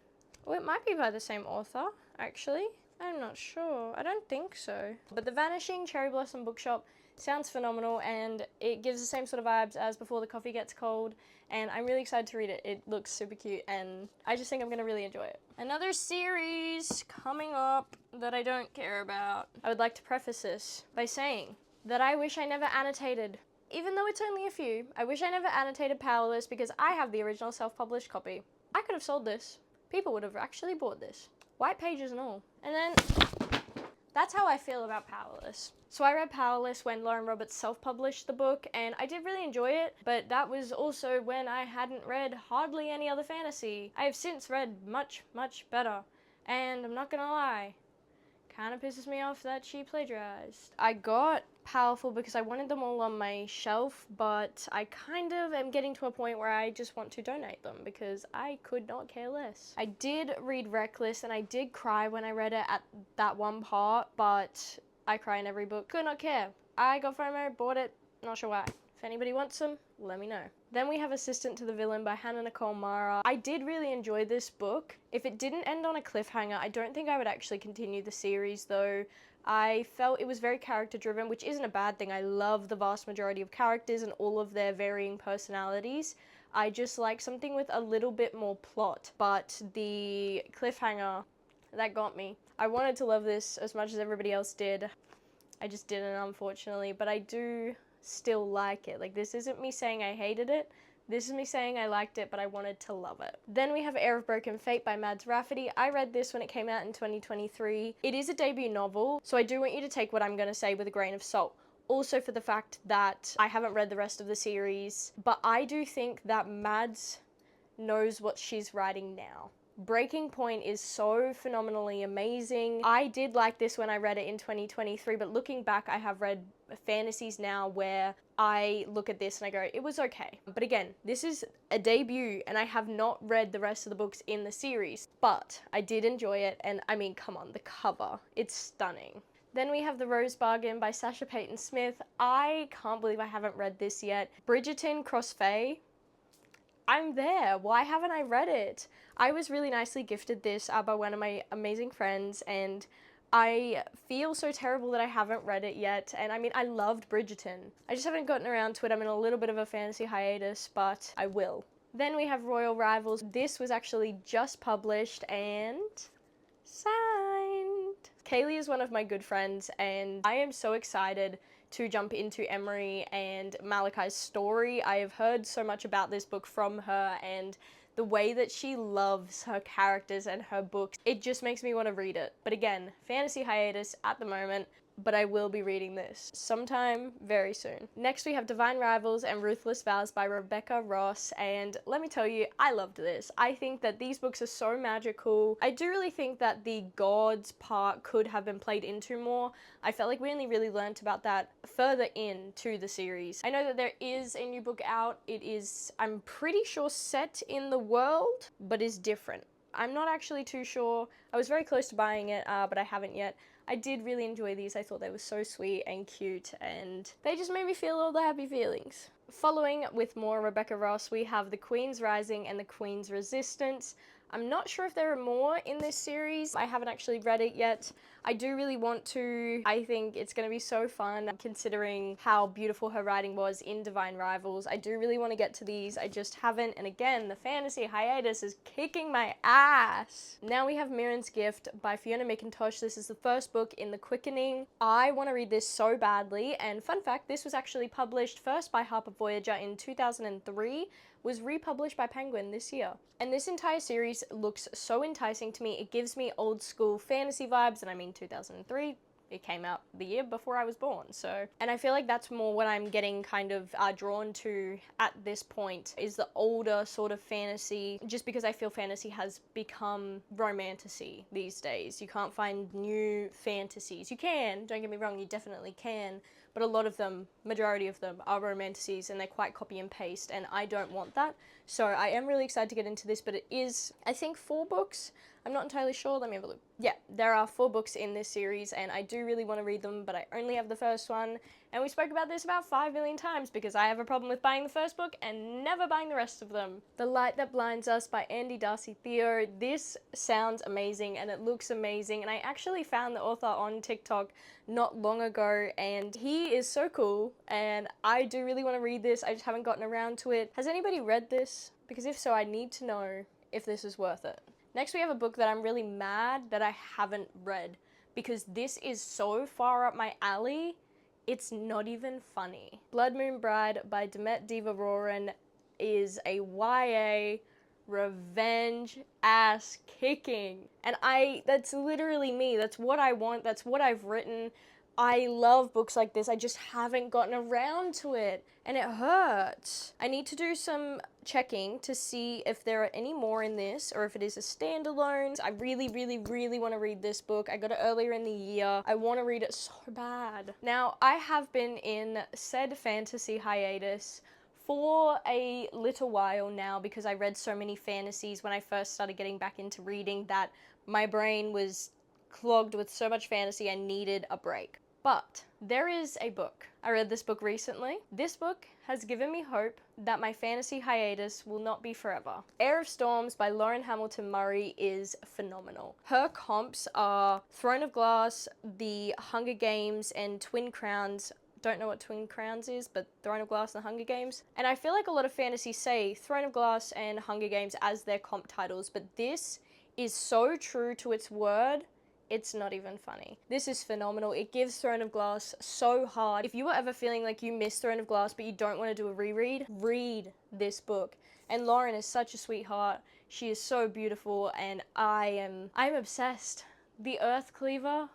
well, it might be by the same author, actually. I'm not sure. I don't think so. But The Vanishing Cherry Blossom Bookshop sounds phenomenal, and it gives the same sort of vibes as Before the Coffee Gets Cold, and I'm really excited to read it. It looks super cute, and I just think I'm going to really enjoy it. Another series coming up that I don't care about. I would like to preface this by saying that I wish I never annotated. Even though it's only a few, I wish I never annotated Powerless, because I have the original self-published copy. I could have sold this. People would have actually bought this. White pages and all. And then, that's how I feel about Powerless. So I read Powerless when Lauren Roberts self-published the book, and I did really enjoy it, but that was also when I hadn't read hardly any other fantasy. I have since read much, much better, and I'm not gonna lie, kind of pisses me off that she plagiarized. I got Powerful because I wanted them all on my shelf, but I kind of am getting to a point where I just want to donate them because I could not care less. I did read Reckless, and I did cry when I read it at that one part, but I cry in every book. Could not care. I got FOMO, bought it, not sure why. If anybody wants them, let me know. Then we have Assistant to the Villain by Hannah Nicole Mara. I did really enjoy this book. If it didn't end on a cliffhanger, I don't think I would actually continue the series though. I felt it was very character driven, which isn't a bad thing. I love the vast majority of characters and all of their varying personalities. I just like something with a little bit more plot, but the cliffhanger, that got me. I wanted to love this as much as everybody else did. I just didn't, unfortunately, but I do still like it. Like, this isn't me saying I hated it. This is me saying I liked it, but I wanted to love it. Then we have Heir of Broken Fate by Mads Rafferty. I read this when it came out in 2023. It is a debut novel, so I do want you to take what I'm going to say with a grain of salt. Also for the fact that I haven't read the rest of the series, but I do think that Mads knows what she's writing now. Breaking Point is so phenomenally amazing. I did like this when I read it in 2023, but looking back, I have read fantasies now where I look at this and I go, it was okay. But again, this is a debut and I have not read the rest of the books in the series, but I did enjoy it. And I mean, come on, the cover, it's stunning. Then we have The Rose Bargain by Sasha Payton Smith. I can't believe I haven't read this yet. Bridgerton Cross Faye. I'm there. Why haven't I read it? I was really nicely gifted this by one of my amazing friends, and I feel so terrible that I haven't read it yet. And I mean, I loved Bridgerton. I just haven't gotten around to it. I'm in a little bit of a fantasy hiatus, but I will. Then we have Royal Rivals. This was actually just published and signed. Kaylee is one of my good friends, and I am so excited to jump into Emery and Malachi's story. I have heard so much about this book from her, and the way that she loves her characters and her books, it just makes me want to read it. But again, fantasy hiatus at the moment, but I will be reading this sometime very soon. Next we have Divine Rivals and Ruthless Vows by Rebecca Ross, and let me tell you, I loved this. I think that these books are so magical. I do really think that the gods part could have been played into more. I felt like we only really learnt about that further into the series. I know that there is a new book out. It is, I'm pretty sure, set in the world, but is different. I'm not actually too sure. I was very close to buying it, but I haven't yet. I did really enjoy these. I thought they were so sweet and cute, and they just made me feel all the happy feelings. Following with more Rebecca Ross, we have The Queen's Rising and The Queen's Resistance. I'm not sure if there are more in this series. I haven't actually read it yet. I do really want to. I think it's going to be so fun considering how beautiful her writing was in Divine Rivals. I do really want to get to these. I just haven't. And again, the fantasy hiatus is kicking my ass. Now we have Mirren's Gift by Fiona McIntosh. This is the first book in The Quickening. I want to read this so badly. And fun fact, this was actually published first by Harper Voyager in 2003. Was republished by Penguin this year. And this entire series looks so enticing to me. It gives me old school fantasy vibes, and I mean 2003. It came out the year before I was born, so. And I feel like that's more what I'm getting kind of drawn to at this point, is the older sort of fantasy, just because I feel fantasy has become romantasy these days. You can't find new fantasies. You can, don't get me wrong, you definitely can, but a lot of them, majority of them, are romantasies, and they're quite copy and paste, and I don't want that. So I am really excited to get into this, but it is, I think, 4 books. I'm not entirely sure. Let me have a look. Yeah, there are 4 books in this series, and I do really want to read them, but I only have the first one. And we spoke about this about 5 million times because I have a problem with buying the first book and never buying the rest of them. The Light That Blinds Us by Andy Darcy Theo. This sounds amazing and it looks amazing, and I actually found the author on TikTok not long ago, and he is so cool, and I do really want to read this. I just haven't gotten around to it. Has anybody read this? Because if so, I need to know if this is worth it. Next, we have a book that I'm really mad that I haven't read, because this is so far up my alley, it's not even funny. Blood Moon Bride by Demet Diva Roran is a YA revenge ass kicking. And that's literally me. That's what I want. That's what I've written. I love books like this. I just haven't gotten around to it, and it hurts. I need to do some checking to see if there are any more in this, or if it is a standalone. I really, really, really want to read this book. I got it earlier in the year. I want to read it so bad. Now, I have been in said fantasy hiatus for a little while now because I read so many fantasies when I first started getting back into reading that my brain was clogged with so much fantasy I needed a break. But there is a book. I read this book recently. This book has given me hope that my fantasy hiatus will not be forever. Heir of Storms by Lauren Hamilton Murray is phenomenal. Her comps are Throne of Glass, The Hunger Games, and Twin Crowns don't know what Twin Crowns is, but Throne of Glass and Hunger Games. And I feel like a lot of fantasy say Throne of Glass and Hunger Games as their comp titles, but this is so true to its word, it's not even funny. This is phenomenal. It gives Throne of Glass so hard. If you were ever feeling like you missed Throne of Glass but you don't want to do a reread, read this book. And Lauren is such a sweetheart. She is so beautiful, and I'm obsessed. The Earth Cleaver.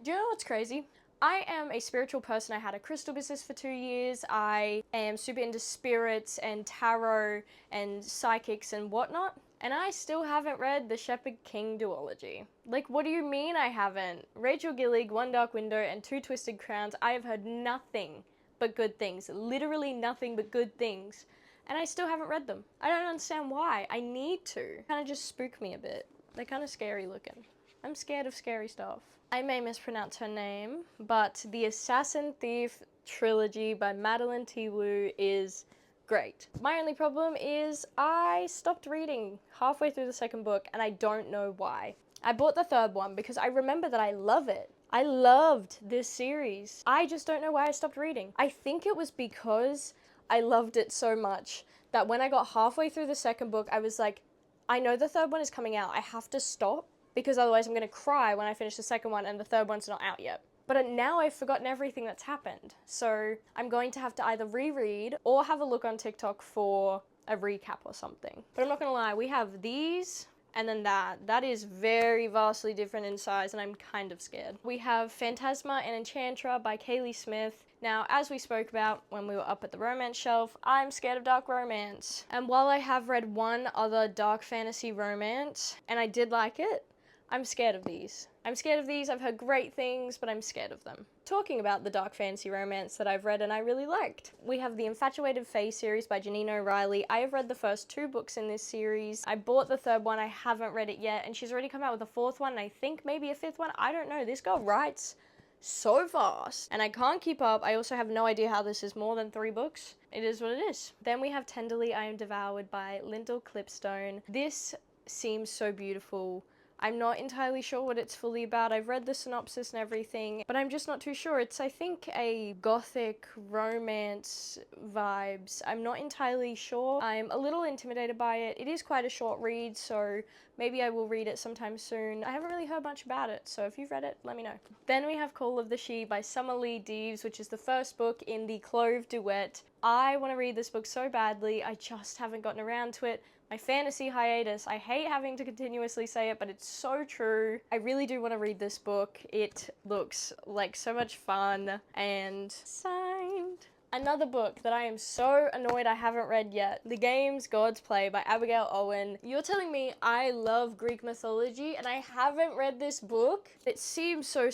Do you know what's crazy? I am a spiritual person. I had a crystal business for 2 years. I am super into spirits and tarot and psychics and whatnot. And I still haven't read the Shepherd King duology. Like, what do you mean I haven't? Rachel Gillig, One Dark Window, and Two Twisted Crowns. I have heard nothing but good things. Literally nothing but good things. And I still haven't read them. I don't understand why. I need to. Kind of just spook me a bit. They're kind of scary looking. I'm scared of scary stuff. I may mispronounce her name, but the Assassin Thief trilogy by Madeline T. Wu is great. My only problem is I stopped reading halfway through the second book, and I don't know why. I bought the third one because I remember that I love it. I loved this series. I just don't know why I stopped reading. I think it was because I loved it so much that when I got halfway through the second book, I was like, I know the third one is coming out. I have to stop because otherwise I'm going to cry when I finish the second one and the third one's not out yet. But now I've forgotten everything that's happened. So I'm going to have to either reread or have a look on TikTok for a recap or something. But I'm not going to lie, we have these and then that. That is very vastly different in size, and I'm kind of scared. We have Phantasma and Enchantra by Kaylee Smith. Now, as we spoke about when we were up at the romance shelf, I'm scared of dark romance. And while I have read one other dark fantasy romance, and I did like it, I'm scared of these. I'm scared of these. I've heard great things, but I'm scared of them. Talking about the dark fantasy romance that I've read and I really liked, we have the Infatuated Fae series by Janine O'Reilly. I have read the first 2 books in this series. I bought the third one. I haven't read it yet, and she's already come out with a 4th one, and I think maybe a 5th one. I don't know. This girl writes so fast, and I can't keep up. I also have no idea how this is more than 3 books. It is what it is. Then we have Tenderly I Am Devoured by Lyndall Clipstone. This seems so beautiful. I'm not entirely sure what it's fully about. I've read the synopsis and everything, but I'm just not too sure. It's, I think, a gothic romance vibes. I'm not entirely sure. I'm a little intimidated by it. It is quite a short read, so maybe I will read it sometime soon. I haven't really heard much about it, so if you've read it, let me know. Then we have Call of the She by Summer Lee Deves, which is the first book in the Clove duet. I want to read this book so badly. I just haven't gotten around to it. My fantasy hiatus. I hate having to continuously say it, but it's so true. I really do want to read this book. It looks like so much fun. And signed. Another book that I am so annoyed I haven't read yet. The Games Gods Play by Abigail Owen. You're telling me I love Greek mythology and I haven't read this book? It seems so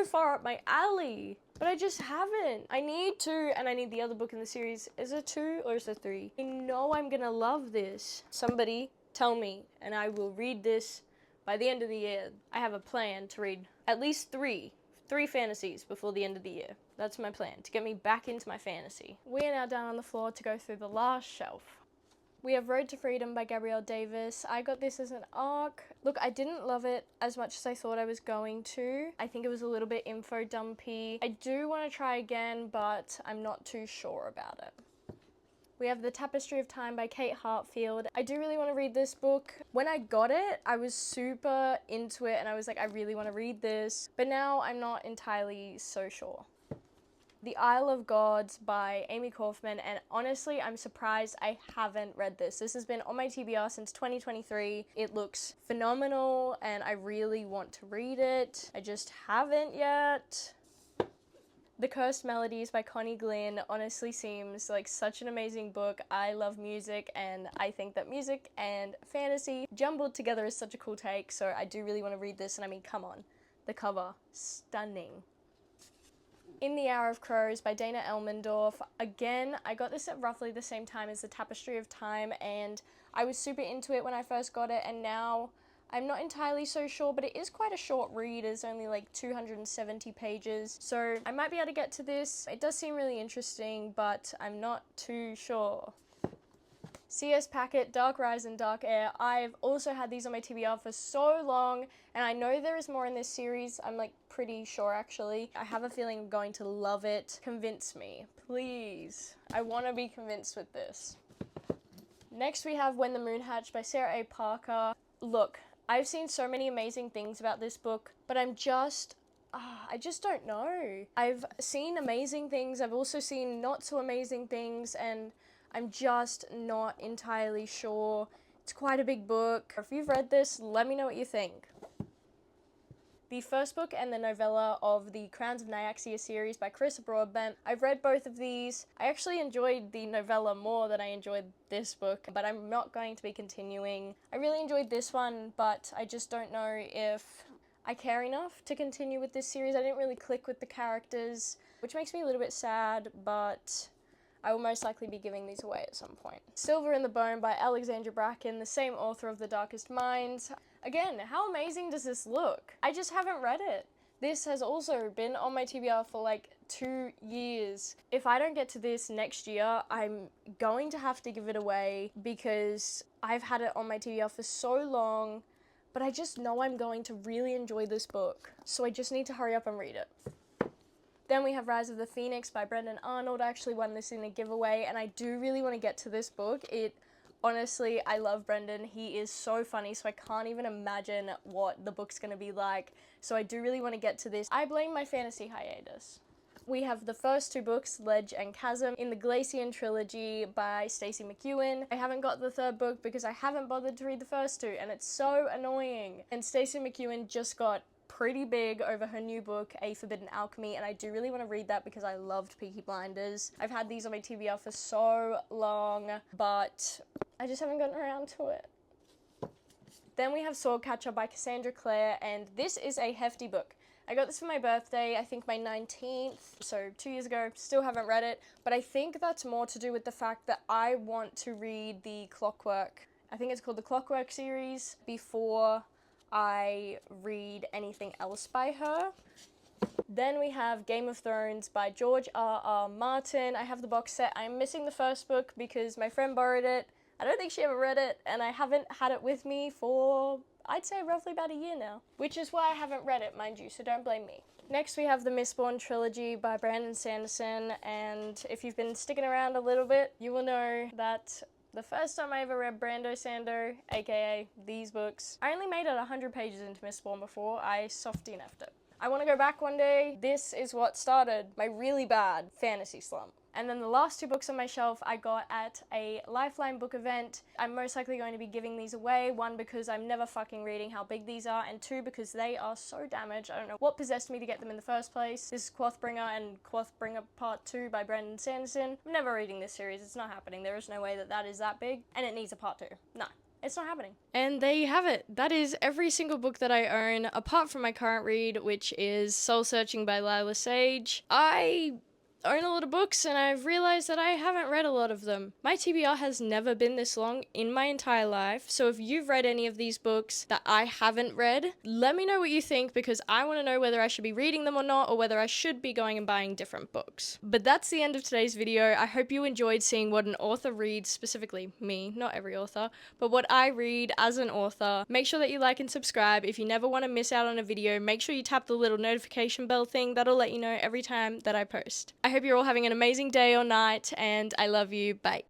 far up my alley. But I just haven't. I need to, and I need the other book in the series. Is it 2 or is it 3? I know I'm gonna love this. Somebody tell me, and I will read this by the end of the year. I have a plan to read at least 3 fantasies before the end of the year. That's my plan, to get me back into my fantasy. We are now down on the floor to go through the last shelf. We have Road to Freedom by Gabrielle Davis. I got this as an ARC. Look, I didn't love it as much as I thought I was going to. I think it was a little bit info dumpy. I do want to try again, but I'm not too sure about it. We have The Tapestry of Time by Kate Hartfield. I do really want to read this book. When I got it, I was super into it and I was like, I really want to read this. But now I'm not entirely so sure. The Isle of Gods by Amy Kaufman, and honestly, I'm surprised I haven't read this. This has been on my TBR since 2023. It looks phenomenal, and I really want to read it. I just haven't yet. The Cursed Melodies by Connie Glynn honestly seems like such an amazing book. I love music, and I think that music and fantasy jumbled together is such a cool take, so I do really want to read this, and I mean, come on. The cover, stunning. In the Hour of Crows by Dana Elmendorf. Again, I got this at roughly the same time as The Tapestry of Time, and I was super into it when I first got it, and now I'm not entirely so sure, but it is quite a short read. It's only like 270 pages, so I might be able to get to this. It does seem really interesting, but I'm not too sure. CS Packet, Dark Rise and Dark Air. I've also had these on my TBR for so long, and I know there is more in this series. I'm like pretty sure actually. I have a feeling I'm going to love it. Convince me, please. I want to be convinced with this. Next we have When the Moon Hatched by Sarah A. Parker. Look, I've seen so many amazing things about this book, but I just don't know. I've seen amazing things, I've also seen not so amazing things, and I'm just not entirely sure. It's quite a big book. If you've read this, let me know what you think. The first book and the novella of the Crowns of Nyaxia series by Carissa Broadbent. I've read both of these. I actually enjoyed the novella more than I enjoyed this book, but I'm not going to be continuing. I really enjoyed this one, but I just don't know if I care enough to continue with this series. I didn't really click with the characters, which makes me a little bit sad, but I will most likely be giving these away at some point. Silver in the Bone by Alexandra Bracken, the same author of The Darkest Minds. Again, how amazing does this look? I just haven't read it. This has also been on my TBR for like 2 years. If I don't get to this next year, I'm going to have to give it away because I've had it on my TBR for so long, but I just know I'm going to really enjoy this book. So I just need to hurry up and read it. Then we have Rise of the Phoenix by Brendan Arnold. I actually won this in a giveaway, and I do really want to get to this book. Honestly, I love Brendan. He is so funny, so I can't even imagine what the book's going to be like. So I do really want to get to this. I blame my fantasy hiatus. We have the first 2 books, Ledge and Chasm, in the Glacian trilogy by Stacey McEwen. I haven't got the 3rd book because I haven't bothered to read the first 2, and it's so annoying. And Stacey McEwen just got pretty big over her new book, A Forbidden Alchemy, and I do really want to read that because I loved Peaky Blinders. I've had these on my TBR for so long, but I just haven't gotten around to it. Then we have Swordcatcher by Cassandra Clare, and this is a hefty book. I got this for my birthday, I think my 19th, so 2 years ago. Still haven't read it, but I think that's more to do with the fact that I want to read the Clockwork, I think it's called the Clockwork series, before I read anything else by her. Then we have Game of Thrones by George R.R. Martin. I have the box set. I'm missing the first book because my friend borrowed it. I don't think she ever read it, and I haven't had it with me for, I'd say, roughly about a year now, which is why I haven't read it, mind you, so don't blame me. Next we have the Mistborn trilogy by Brandon Sanderson, and if you've been sticking around a little bit, you will know that the first time I ever read Brando Sando, aka these books, I only made it 100 pages into Mistborn before I soft DNF'd it. I want to go back one day. This is what started my really bad fantasy slump. And then the last 2 books on my shelf I got at a Lifeline book event. I'm most likely going to be giving these away. 1, because I'm never fucking reading how big these are, and 2, because they are so damaged. I don't know what possessed me to get them in the first place. This is Quothbringer and Quothbringer Part 2 by Brandon Sanderson. I'm never reading this series. It's not happening. There is no way that that is that big, and it needs a Part 2. No. It's not happening. And there you have it. That is every single book that I own, apart from my current read, which is Soul Searching by Lila Sage. I own a lot of books, and I've realized that I haven't read a lot of them. My TBR has never been this long in my entire life, so if you've read any of these books that I haven't read, let me know what you think, because I want to know whether I should be reading them or not, or whether I should be going and buying different books. But that's the end of today's video. I hope you enjoyed seeing what an author reads, specifically me, not every author, but what I read as an author. Make sure that you like and subscribe. If you never want to miss out on a video, make sure you tap the little notification bell thing. That'll let you know every time that I post. I hope you're all having an amazing day or night, and I love you. Bye.